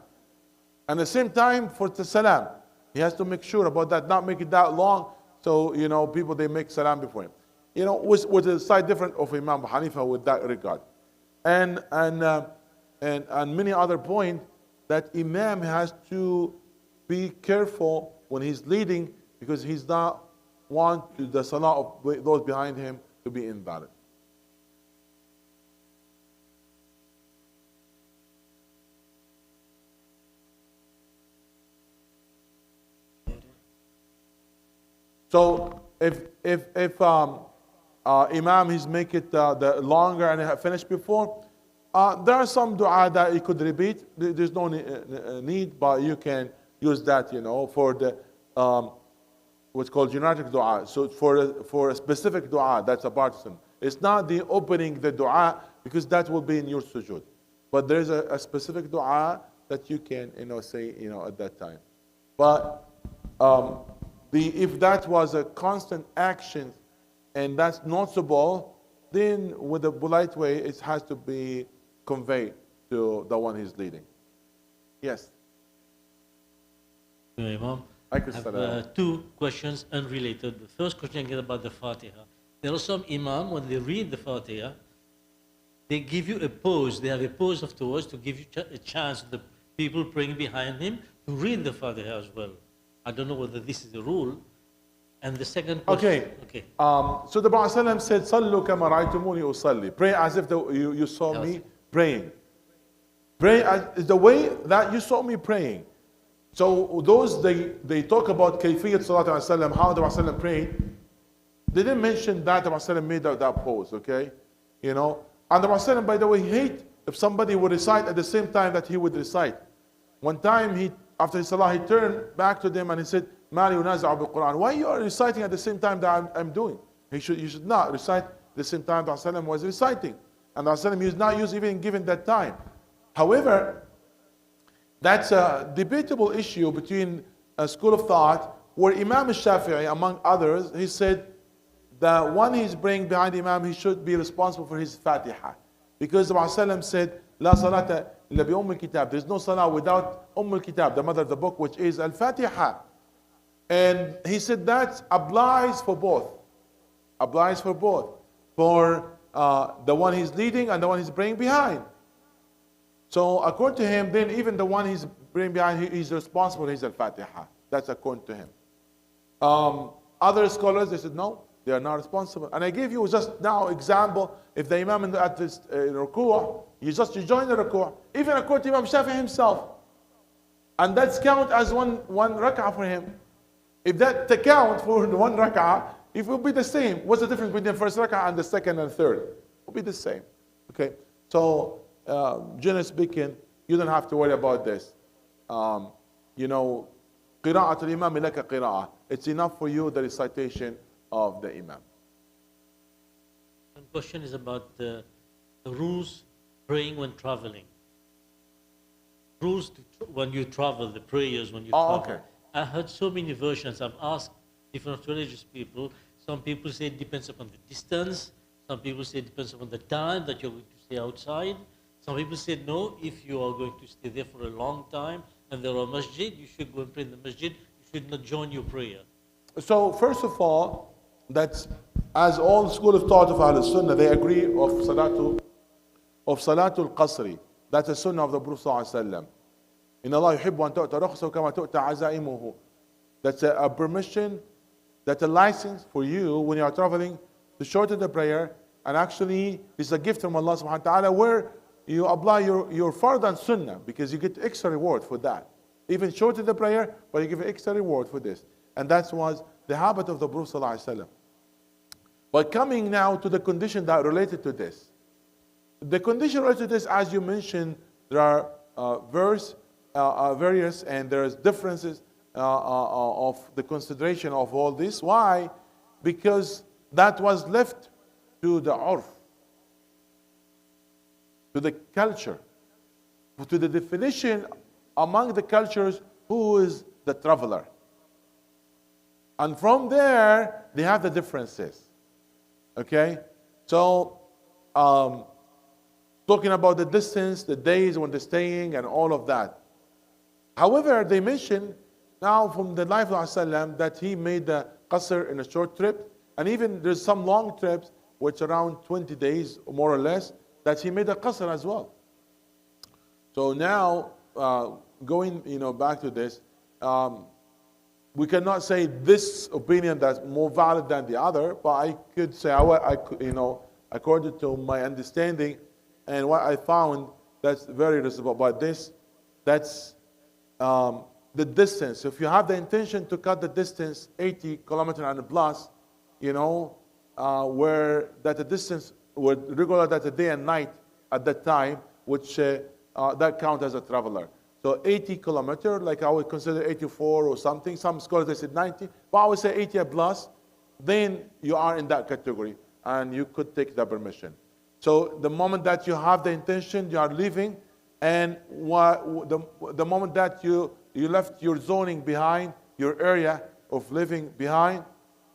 S1: And at the same time, for the salam, he has to make sure about that, not make it that long. So, people, they make salam before him. With a side different of Imam Hanifa with that regard. And many other points that Imam has to be careful when he's leading, because he's not want the salah of those behind him to be invalid. So if Imam he's make it the longer and have finished before, there are some dua that you could repeat. There's no need, but you can use that, for the what's called generic dua. So for a specific dua, that's a partisan. It's not the opening the dua, because that will be in your sujood. But there's a specific dua that you can say at that time. But if that was a constant action and that's noticeable, then with a polite way it has to be conveyed to the one who's leading. Yes.
S4: Imam, I have two questions unrelated. The first question is about the Fatiha. There are some Imam, when they read the Fatiha, they give you a pause. They have a pause afterwards to give you a chance, the people praying behind him, to read the Fatiha as well. I don't know whether this is the rule. And the second question. Okay.
S1: So the Prophet said, "Sallu kama ra'aytumuni usalli." Pray as if you saw me praying. Pray as the way that you saw me praying. So those they talk about kayfiyat salat al-sallam, how the Prophet prayed. They didn't mention that the Prophet made that pose. Okay, and the Prophet, by the way, hate if somebody would recite at the same time that he would recite. One time after his salah, he turned back to them and he said, "Ma li yunaza'u bil-Quran." Why you are reciting at the same time that I'm doing? You should not recite at the same time the Prophet was reciting. And the Prophet is not used even given that time. However, that's a debatable issue between a school of thought where Imam al-Shafi'i, among others, he said that one he's bringing behind Imam, he should be responsible for his Fatiha. Because the Prophet said, "La salata إلا بأم الكتاب. There's no salah without al-Kitab, the mother of the book, which is Al-Fatiha. And he said that applies for both. Applies for both. For the one he's leading and the one he's praying behind. So according to him, then even the one he's praying behind, he's responsible, he's Al-Fatiha. That's according to him. Other scholars, they said, no, they are not responsible. And I gave you just now example, if the Imam at this ruku', you join the ruku', even according to Imam Shafi himself. And that's count as one rak'ah for him. If that count for one rak'ah, it will be the same. What's the difference between the first rak'ah and the second and third? It will be the same. Okay, so generally speaking, you don't have to worry about this. You know, قراءة الإمام لك قراءة. It's enough for you the recitation of the Imam.
S4: One question is about the rules praying when traveling. Rules when you travel, the prayers when you travel.
S1: Okay.
S4: I heard so many versions. I've asked different religious people. Some people say it depends upon the distance. Some people say it depends upon the time that you're going to stay outside. Some people say no, if you are going to stay there for a long time and there are masjid, you should go and pray in the masjid. You should not join your prayer.
S1: So first of all, that's as all school of thought of Ahl Sunnah, they agree of Salatul Qasri. That's a Sunnah of the Prophet ﷺ. إن الله يحب أن تؤتى رخصه كما تؤتى عزائمه. That's a permission, that's a license for you when you are traveling to shorten the prayer. And actually, it's a gift from Allah subhanahu wa ta'ala where you apply your fard and sunnah because you get extra reward for that. Even shorten the prayer, but you give extra reward for this. And that was the habit of the Prophet sallallahu alaihi wasallam. But coming now to the condition that related to this. The condition related to this, as you mentioned, there are various and there's differences of the consideration of all this. Why? Because that was left to the urf, to the culture, to the definition among the cultures who is the traveler. And from there, they have the differences. Okay? So, talking about the distance, the days when they're staying, and all of that. However, they mention now from the life of Rasulullah that he made the qasr in a short trip, and even there's some long trips, which around 20 days, more or less, that he made a qasr as well. So now, going back to this, we cannot say this opinion that's more valid than the other, but I could say, according to my understanding and what I found, that's very reasonable. But this, that's the distance. If you have the intention to cut the distance 80 kilometers and plus, where that the distance would regular that a day and night at that time, which that count as a traveler. So 80 kilometers, like I would consider 84 or something. Some scholars they said 90, but I would say 80 plus. Then you are in that category, and you could take the permission. So the moment that you have the intention, you are leaving, and the moment that you left your zoning behind, your area of living behind,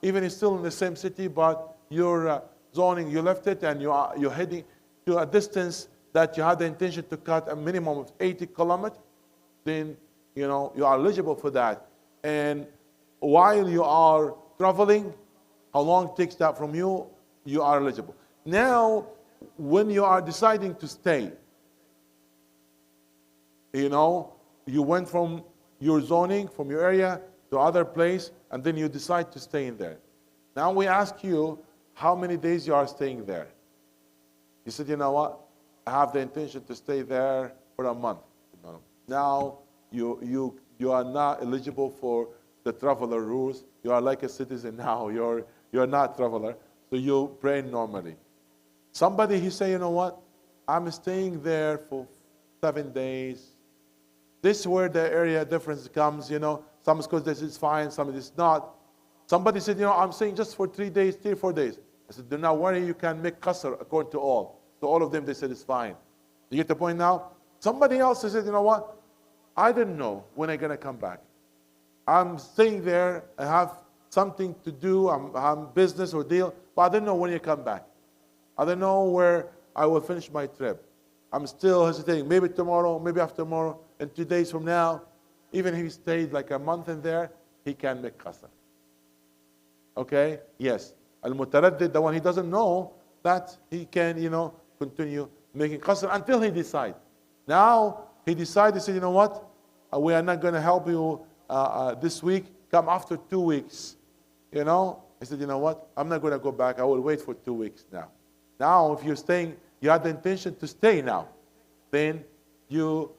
S1: even it's still in the same city, but your zoning, you left it, and you're heading to a distance that you had the intention to cut a minimum of 80 kilometers, then you are eligible for that. And while you are traveling, how long it takes that from you, you are eligible. Now, when you are deciding to stay, you went from your zoning, from your area to other place, and then you decide to stay in there. Now we ask you how many days you are staying there. You said, you know what? I have the intention to stay there for a month. Now you are not eligible for the traveler rules. You are like a citizen now. You're not traveler, so you pray normally. Somebody he say, you know what? I'm staying there for 7 days. This is where the area difference comes. Some schools this is fine, some it is not. Somebody said, I'm staying just for 3 days, 3 or 4 days. I said, do not worry, you can make qasr according to all. So all of them, they said it's fine. You get the point now? Somebody else said, you know what? I don't know when I'm going to come back. I'm staying there. I have something to do. I'm business or deal, but I don't know when you come back. I don't know where I will finish my trip. I'm still hesitating. Maybe tomorrow, maybe after tomorrow, and 2 days from now, even if he stayed like a month in there, he can make qasr. Okay? Yes. Al-mutaraddid, the one he doesn't know, that he can, continue making qasr until he decides. Now, he decided, he said, you know what? We are not going to help you this week. Come after 2 weeks. He said, you know what? I'm not going to go back. I will wait for 2 weeks now. Now, if you're staying, you have the intention to stay now, then you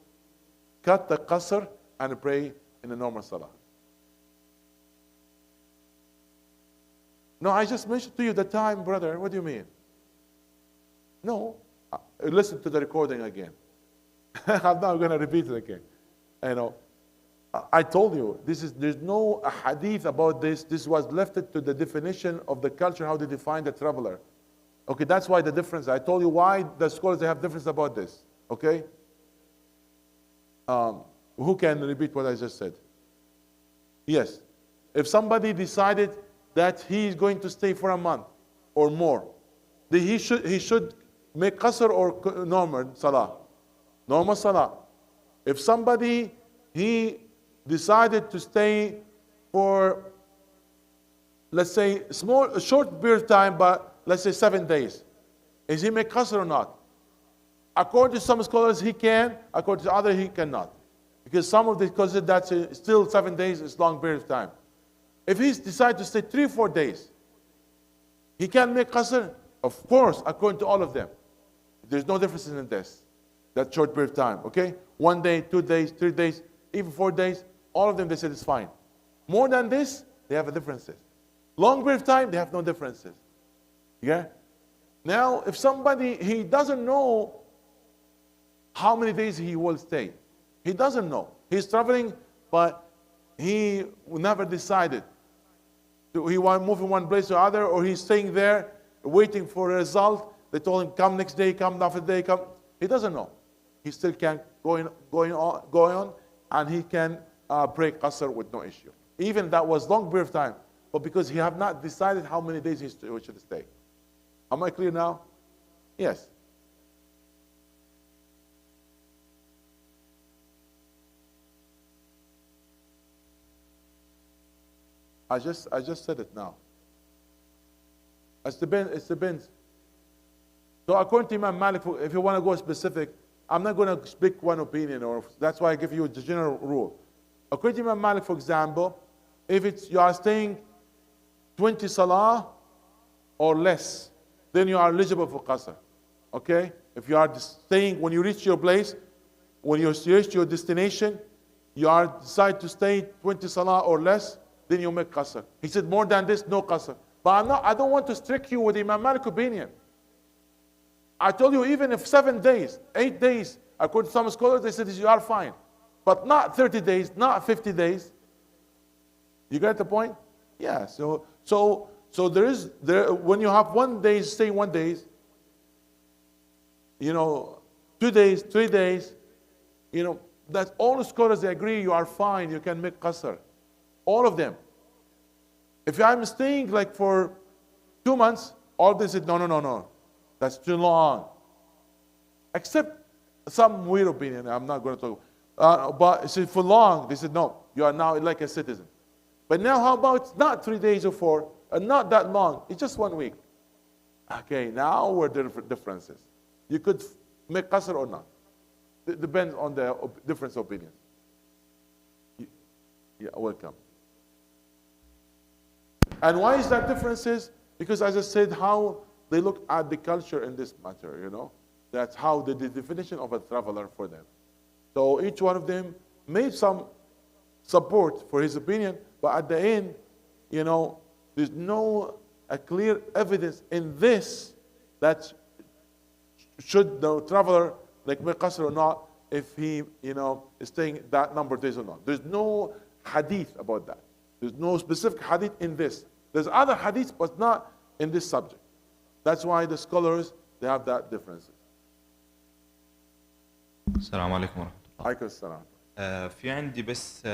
S1: cut the qasr and pray in the normal salah. No, I just mentioned to you the time, brother. What do you mean? No. Listen to the recording again. I'm not going to repeat it again. I told you, there's no hadith about this. This was left to the definition of the culture, how they define the traveler. Okay, that's why the difference. I told you why the scholars, they have difference about this. Okay? Who can repeat what I just said? Yes. If somebody decided that he is going to stay for a month or more, then he should make qasr or normal salah. Normal salah. If somebody, he decided to stay for, let's say, a short period of time, but let's say 7 days, is he make qasr or not? According to some scholars, he can. According to others, he cannot. Because some of the consider that still 7 days is a long period of time. If he decides to stay 3 or 4 days, he can make qasr? Of course, according to all of them. There's no difference in this, that short period of time, okay? 1 day, 2 days, 3 days, even 4 days, all of them, they said it's fine. More than this, they have differences. Long period of time, they have no differences. Yeah? Now, if somebody, he doesn't know how many days he will stay. He doesn't know. He's traveling, but he never decided. He want to move from one place to another, or he's staying there, waiting for a result. They told him, come next day, come after day, come. He doesn't know. He still can going on, and he can pray qasr with no issue. Even that was long period of time, but because he have not decided how many days he should stay. Am I clear now? Yes. I just said it now. It depends. So according to Imam Malik, if you want to go specific, I'm not going to speak one opinion, or that's why I give you the general rule. According to Imam Malik, for example, if you are staying 20 salah or less, then you are eligible for qasr. Okay? If you are staying, when you reach your place, when you reach your destination, you decide to stay 20 salah or less, then you make qasr. He said more than this, no qasr. But I don't want to strict you with Imam Malik's opinion. I told you, even if 7 days, 8 days, according to some scholars, they said you are fine. But not 30 days, not 50 days. You get the point? Yeah. So when you have 1 day, stay 1 day, 2 days, 3 days, that all the scholars, they agree you are fine, you can make qasr. All of them. If I'm staying like for 2 months, all they said, no. That's too long. Except some weird opinion, I'm not going to talk about. But for long, they said, no, you are now like a citizen. But now how about not 3 days or 4, and not that long, it's just 1 week. Okay, now where the differences. You could make qasr or not. It depends on the different opinions. Yeah, welcome. And why is that differences? Because as I said, how they look at the culture in this matter, That's how the definition of a traveler for them. So each one of them made some support for his opinion, but at the end, there's no clear evidence in this that should the traveler make qasr or not, if he, is staying that number of days or not. There's no hadith about that. There's no specific hadith in this. There's other hadiths, but not in this subject. That's why the scholars, they have that difference.
S5: السلام عليكم ورحمة الله.
S1: عليكم السلام.
S5: في عندي بس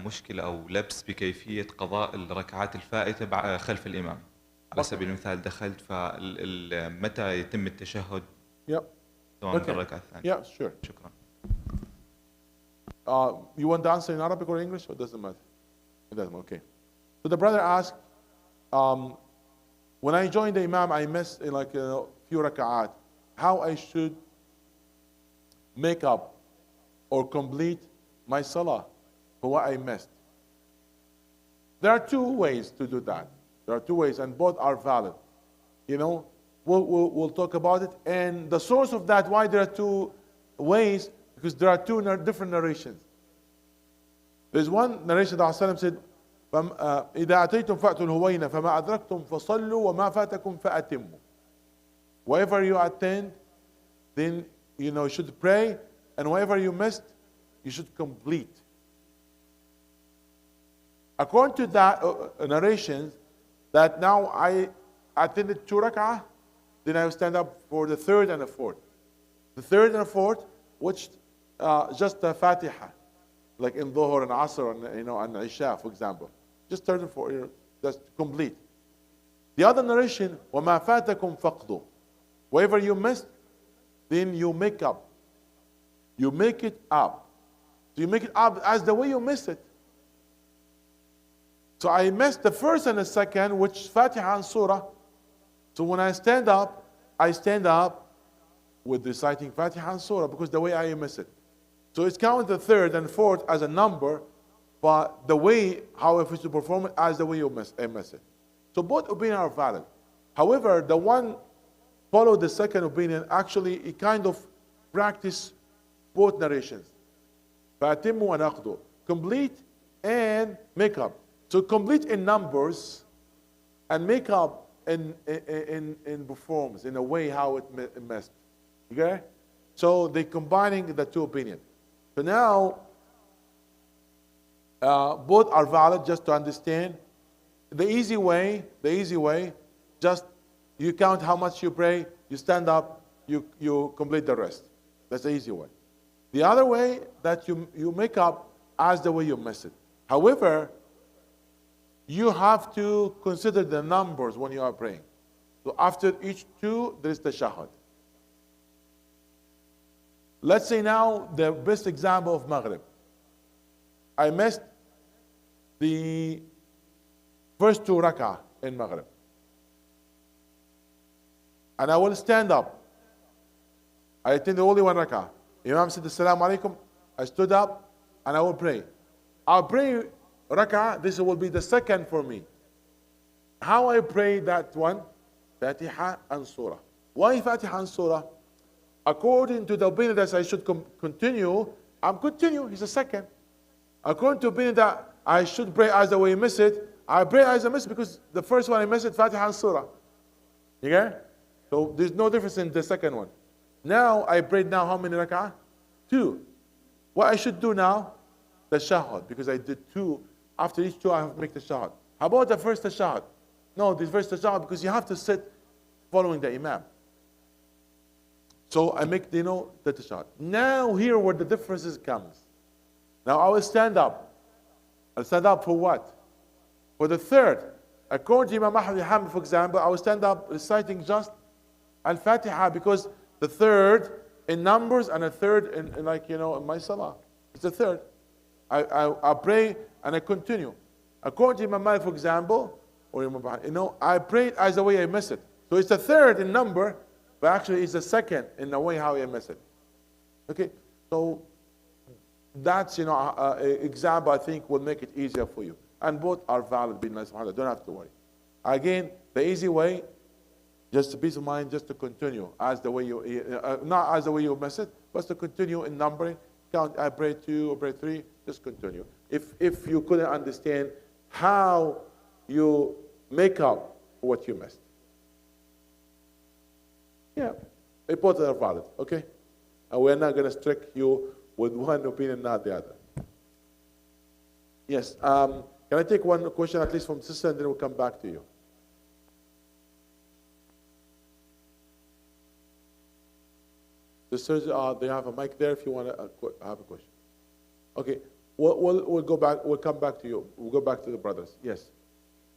S5: مشكلة أو لبس بكيفية قضاء الركعات الفائتة خلف الإمام. على سبيل المثال دخلت متى يتم التشهد؟ سواء
S1: Okay.
S5: بالركعة الثانية.
S1: Yeah, sure.
S5: شكرا.
S1: You want the answer in Arabic or English, or it doesn't matter? It doesn't. Okay. So the brother asked, when I joined the Imam, I missed like a few raka'at. How I should make up or complete my salah for what I missed? There are two ways to do that. There are two ways, and both are valid. You know, we'll talk about it. And the source of that, why there are two ways, because there are two different narrations. There's one narration that Rasulullah said, إذا أتيتم فأتوا الهوين فما أدركتم فصلوا وما فاتكم فأتموا. Wherever you attend, then you should pray, and wherever you missed, you should complete. According to that narrations, that now I attended 2 rak'ah, then I will stand up for the third and the fourth. The third and the fourth, which just the Fatiha, like in Dhuhr and Asr and Isha, for example. Just third and fourth, just complete. The other narration, وَمَا فَاتَكُمْ فَقْدُوا. Whatever you missed, then you make up. You make it up. So you make it up as the way you missed it. So I missed the first and the second, which is Fatiha and Surah. So when I stand up with reciting Fatiha and Surah, because the way I miss it. So it's counted the third and fourth as a number, but the way how if it's to perform it as the way you miss it. So both opinions are valid. However, the one follow the second opinion, actually it kind of practice both narrations. فَأَتِمُّوا وَنَقْضُوا. Complete and make up. So complete in numbers and make up in performs in a way how it missed. Okay? So they're combining the two opinions. So now, both are valid, just to understand. The easy way, just you count how much you pray, you stand up, you complete the rest. That's the easy way. The other way, that you make up as the way you miss it. However, you have to consider the numbers when you are praying. So after each 2, there is the shahad. Let's say now the best example of Maghrib. I missed the first 2 rak'ah in Maghrib. And I will stand up. I attended only 1 rak'ah. Imam said, Assalamu alaikum. I stood up and I will pray. I'll pray rak'ah, this will be the second for me. How I pray that one? Fatiha and Surah. Why Fatiha and Surah? According to the opinion that I should continue, I'm continue, it's a second. According to the opinion that I should pray as the way you miss it, I pray as I miss it because the first one I miss it, Fatiha and Surah. Okay? So there's no difference in the second one. Now I prayed now how many rak'ah? 2. What I should do now? The shahad, because I did 2. After each 2 I have to make the shahad. How about the first shahad? No, the first shahad because you have to sit following the Imam. So I make the shahad. Now here where the differences comes. Now I will stand up. I'll stand up for what? For the third. According to Imam Ahmad, for example, I will stand up reciting just Al-Fatiha because the third in numbers and a third in in my salah. It's the third. I pray and I continue. According to Imam Malik, for example, or Imam, I prayed as the way I miss it. So it's the third in number, but actually it's the second in the way how I miss it. Okay, so that's example I think will make it easier for you, and both are valid. Don't have to worry. Again, the easy way, just a peace of mind, just to continue as the way you not as the way you miss it, but to continue in numbering. Count. I pray 2 or pray 3. Just continue. If you couldn't understand how you make up what you missed. Yeah, both are valid, okay? And we're not going to strict you with one opinion, not the other. Yes, can I take one question at least from the sister and then we'll come back to you? Sisters, they have a mic there if you want to have a question. Okay, we'll go back. We'll come back to you. We'll go back to the brothers. Yes.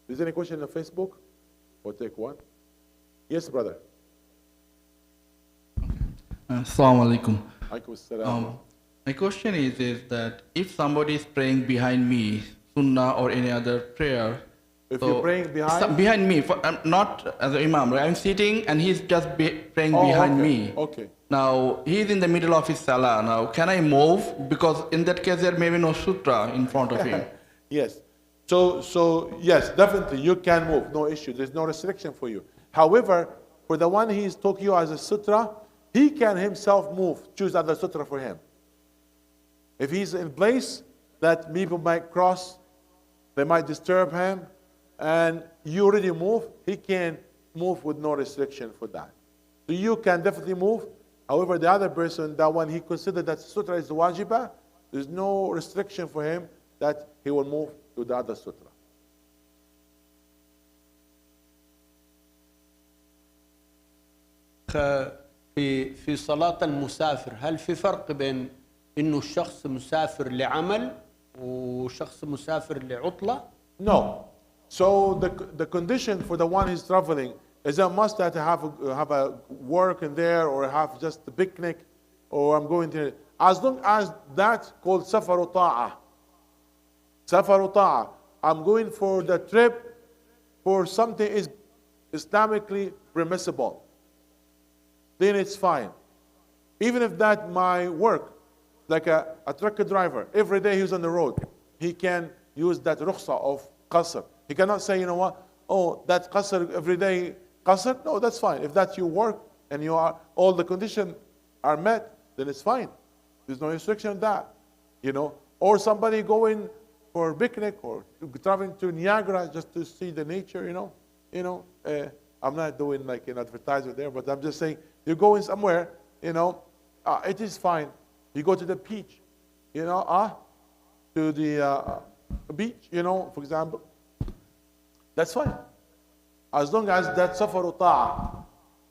S1: Is there any question on Facebook? We'll take one. Yes, brother.
S6: Assalamu alaikum.
S1: Alaikum assalam.
S6: My question is that if somebody is praying behind me, Sunnah or any other prayer,
S1: If you're praying behind?
S6: behind me, not as an Imam, right? I'm sitting and he's just praying behind
S1: okay.
S6: me.
S1: Okay.
S6: Now he's in the middle of his salah. Now can I move? Because in that case there may be no sutra in front of him.
S1: Yes. So yes, definitely you can move, no issue. There's no restriction for you. However, for the one he's took you as a sutra, he can himself move, choose other sutra for him. If he's in place that people might cross, they might disturb him, and you already move, he can move with no restriction for that. So you can definitely move. However, the other person, that one he considered that sutra is wajibah, there's no restriction for him that he will move to the other sutra.
S2: في صلاة المسافر هل في فرق بين إنه الشخص مسافر لعمل وشخص مسافر لعطلة؟
S1: No. So the condition for the one who's traveling is a must that have a work in there or have just a picnic or I'm going to, as long as that's called safaru ta'ah. Safaru ta'ah. I'm going for the trip for something is Islamically permissible. Then it's fine. Even if that my work, like a truck driver, every day he's on the road, he can use that rukhsa of qasr. He cannot say, you know what, oh, that qasr every day, qasr? No, that's fine. If that's your work and you are, all the conditions are met, then it's fine. There's no restriction on that, you know. Or somebody going for a picnic or traveling to Niagara just to see the nature, you know. I'm not doing like an advertisement there, but I'm just saying, you're going somewhere, you know, it is fine. You go to the beach, you know, to the beach, you know, for example. That's fine. As long as that's safaru ta'ah.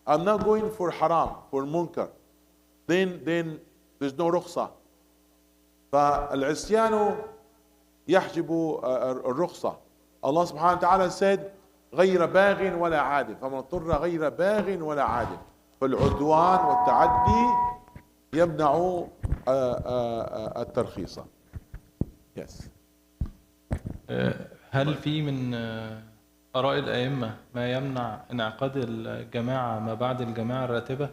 S1: I'm not going for haram, for munkar. Then there's no rukhsa. فالعصيان يحجب الرخصة. Allah subhanahu wa ta'ala said, غير باغ ولا عاد فمن اضطر غير باغ ولا عاد فالعدوان والتعدي يمنع الترخيص. Yes.
S7: هل في من آراء الأئمة ما يمنع انعقاد الجماعة ما بعد الجماعة الراتبة؟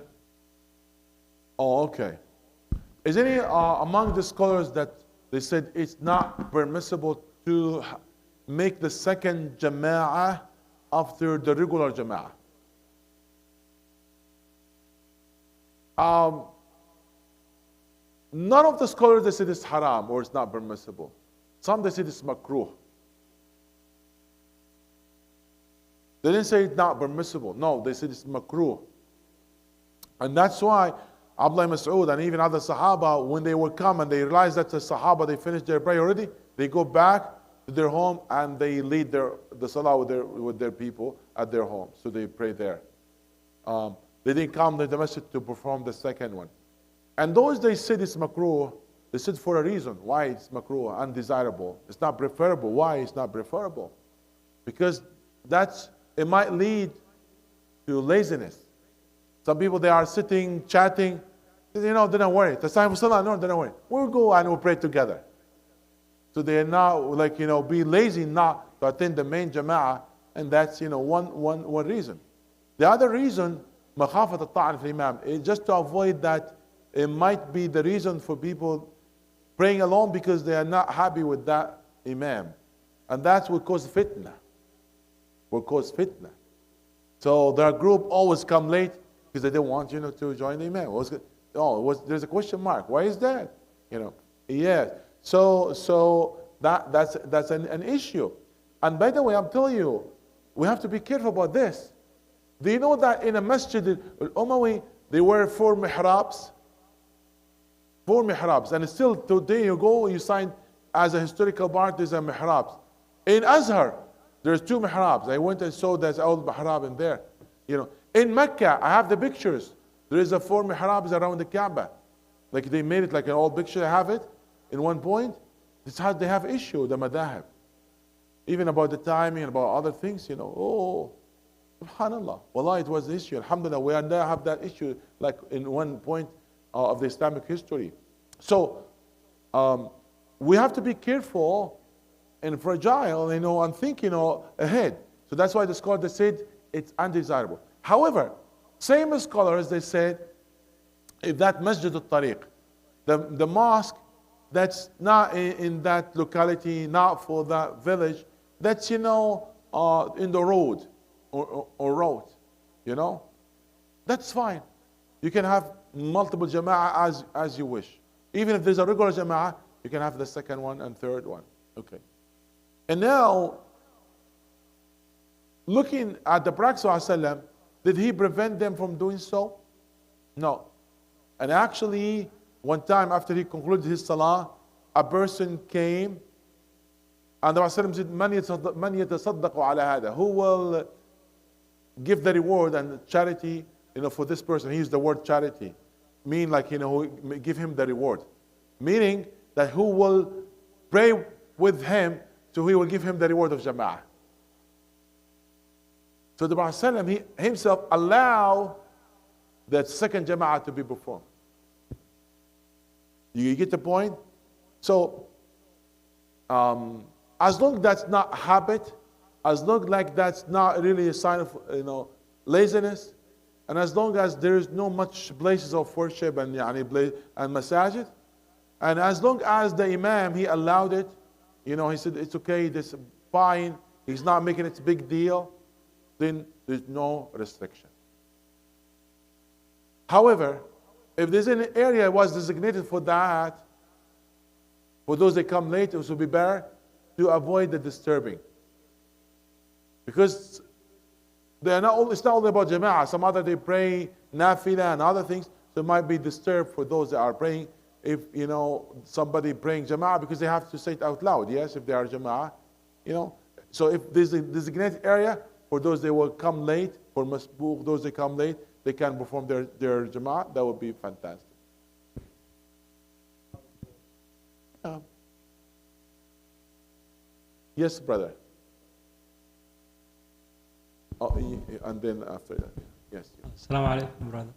S1: Oh, okay. Is any among the scholars that they said it's not permissible to make the second jama'ah after the regular jama'ah? None of the scholars they said it's haram or it's not permissible. Some they said it's makruh. They didn't say it's not permissible. No, they said it's makruh. And that's why Abdullah Mas'ud and even other Sahaba, when they would come and they realized that the Sahaba, they finished their prayer already, they go back to their home and they lead the Salah with their people at their home. So they pray there. They didn't come to the masjid to perform the second one. And those they said it's makruh, they said for a reason. Why it's makruh, undesirable. It's not preferable. Why it's not preferable? Because it might lead to laziness. Some people, they are sitting, chatting. You know, don't worry. The time for Salah, no, don't worry. We'll go and we'll pray together. So they are now, like, you know, be lazy not to attend the main jama'ah. And that's, you know, one reason. The other reason, مخافة الطعن في الإمام, is just to avoid that it might be the reason for people praying alone because they are not happy with that imam. And that will cause fitna. Will cause fitna. So their group always come late because they don't want, you know, to join the imam. There's a question mark. Why is that? You know, yes. So that's an issue. And by the way, I'm telling you, we have to be careful about this. Do you know that in a masjid, Al-Umawi, there were 4 mihrabs? 4 mihrabs. And still today you go, you sign as a historical part, there's a mihrabs. In Azhar, there's 2 mihrabs. I went and saw there's old mihrab in there. You know, in Mecca, I have the pictures. There is a 4 mihrabs around the Kaaba. Like they made it like an old picture. I have it in one point. It's how they have issue, the madahib. Even about the timing and about other things, you know. Subhanallah. Wallah, it was the issue. Alhamdulillah, we are now have that issue like in one point of the Islamic history. So we have to be careful and fragile, and think, ahead. So that's why the scholar, they said it's undesirable. However, same scholars, they said, if that Masjid al-Tariq, the mosque that's not in that locality, not for that village, that's, in the road or road, that's fine. You can have multiple jama'ah as you wish. Even if there's a regular jama'ah, you can have the second one and third one. Okay. And now, looking at the Prophet ﷺ, did he prevent them from doing so? No. And actually, one time after he concluded his salah, a person came, and the Prophet said, "Man yatasaddaqu ala hada?" Who will give the reward and charity, for this person? He used the word charity, mean like, give him the reward, meaning that who will pray with him, so he will give him the reward of jama'ah. So the Prophet he himself allowed that second jama'ah to be performed. You get the point? So, as long as that's not habit, as long like that's not really a sign of laziness, and as long as there is no much places of worship and masajid, and as long as the Imam he allowed it, he said it's okay, this fine, he's not making it a big deal, then there's no restriction. However, if there's an area that was designated for that, for those that come late, it will be better to avoid the disturbing. Because it's not only about jama'ah. Some other they pray nafila and other things, so it might be disturbed for those that are praying. If somebody praying jama'ah, because they have to say it out loud, yes, if they are jama'ah, So if there's a designated area for those that will come late, for masbuq, those that come late, they can perform their jama'ah, that would be fantastic. Yes, brother. And then after that, yes.
S8: Assalamu alaikum, brother.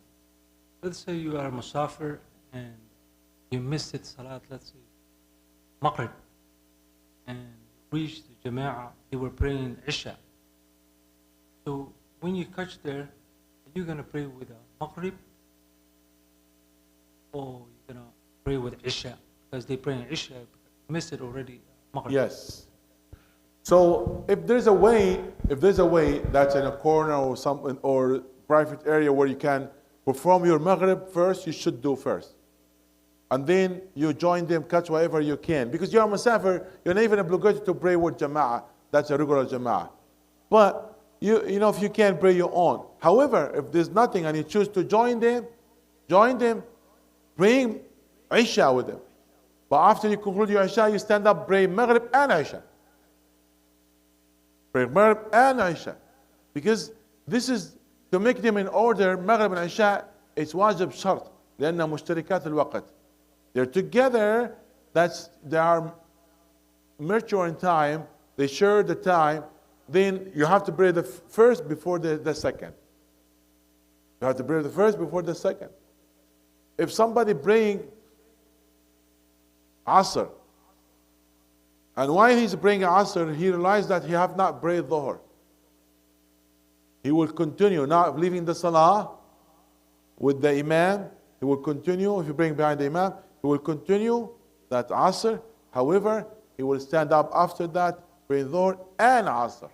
S8: Let's say you are a musafir and you missed it, salat, let's say, Maghrib, and reached the Jama'ah, they were praying Isha. So when you catch there, are you going to pray with a Maghrib, or you're going to pray with Isha? Because they pray Isha, you missed it already, Maghrib.
S1: Yes. So if there's a way that's in a corner or some or private area where you can perform your Maghrib first, you should do first. And then you join them, catch whatever you can. Because you're a musafir, you're not even obligated to pray with jama'ah. That's a regular jama'ah. But if you can, pray your own. However, if there's nothing and you choose to join them, praying Isha with them. But after you conclude your Isha, you stand up, pray Maghrib and Isha. Pray Maghrib and Isha. Because this is to make them in order. Maghrib and Isha, it's wajib shart. لأنها مشتركات الوقت. They're together, they are mature in time, they share the time, then you have to pray the first before the second. You have to pray the first before the second. If somebody praying Asr, and while he's praying Asr, he realized that he have not prayed Dhuhr, he will continue, not leaving the Salah with the Imam. He will continue, if you bring behind the Imam, he will continue that Asr. However, he will stand up after that, pray Dhuhr and Asr.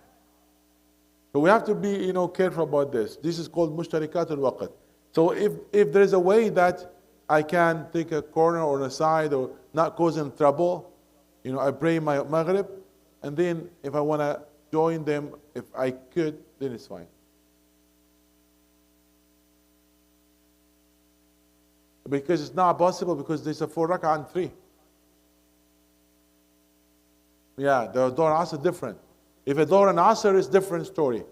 S1: So we have to be, careful about this. This is called Mushtarikat al-Waqt. So if there is a way that I can take a corner or a side or not causing trouble, I pray my Maghrib, and then if I want to join them, if I could, then it's fine. Because it's not possible, because there's a 4 rak'ah and 3. Yeah, the Dhuhr and Asr different. If a Dhuhr and Asr is different story.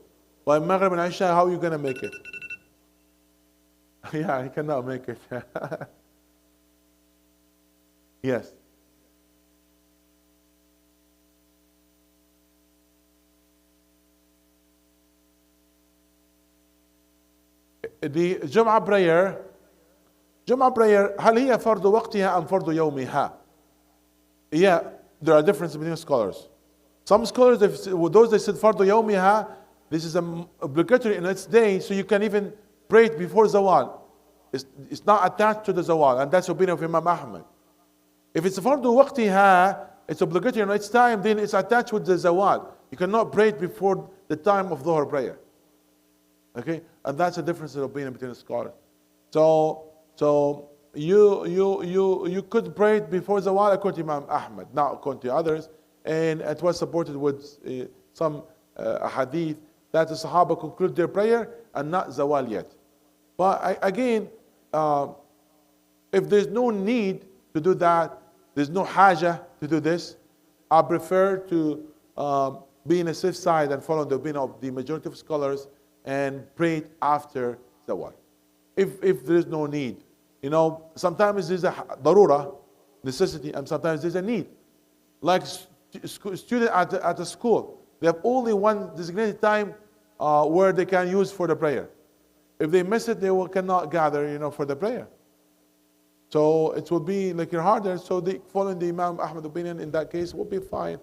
S1: But Maghrib and Isha, how are you going to make it? Yeah, you cannot make it. Yes. the Jum'ah prayer هل هي فرض وقتها أم فرض يومها? Yeah, there are differences between scholars. Some scholars, those that said fardu yawmiha, this is obligatory in its day, so you can even pray it before zawal. It's not attached to the zawal, and that's the opinion of Imam Ahmed. If it's fardu waqtiha, it's obligatory in its time, then it's attached with the zawal. You cannot pray it before the time of dhuhr prayer. Okay, and that's the difference in opinion between the scholars. So you could pray it before zawal according to Imam Ahmed, not according to others, and it was supported with some hadith that the Sahaba conclude their prayer and not zawal yet. But again, if there's no need to do that, there's no haja to do this, I prefer to be in a safe side and follow the opinion of the majority of scholars and pray it after zawal. If there is no need. You know, sometimes there's a darura, necessity, and sometimes there's a need. Like student at a school, they have only one designated time where they can use for the prayer. If they miss it, they cannot gather, for the prayer. So it will be like harder. So following the Imam Ahmed opinion in that case will be fine,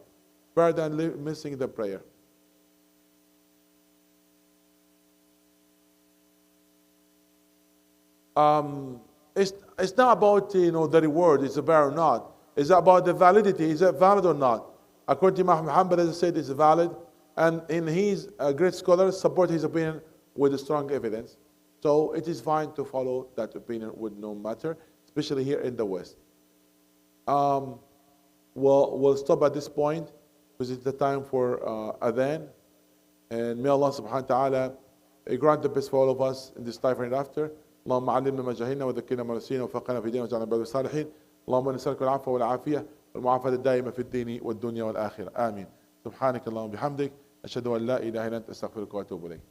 S1: rather than missing the prayer. It's not about the reward, it's about or not. It's about the validity, is it valid or not? According to Imam Muhammed, as I said, it's valid, and he's a great scholar, support his opinion with strong evidence. So it is fine to follow that opinion with no matter, especially here in the West. We'll stop at this point because it's the time for adhan, and may Allah subhanahu wa ta'ala grant the best for all of us in this life and after. اللهم علمنا ما جهلنا وذكرنا ما نسينا وفقنا في ديننا وجعلنا من عباد الصالحين. اللهم نسألك العفو والعافية والمعافاة الدائمة في الدين والدنيا والآخرة. آمين. سبحانك اللهم وبحمدك أشهد أن لا إله إلا أنت أستغفرك وأتوب إليك.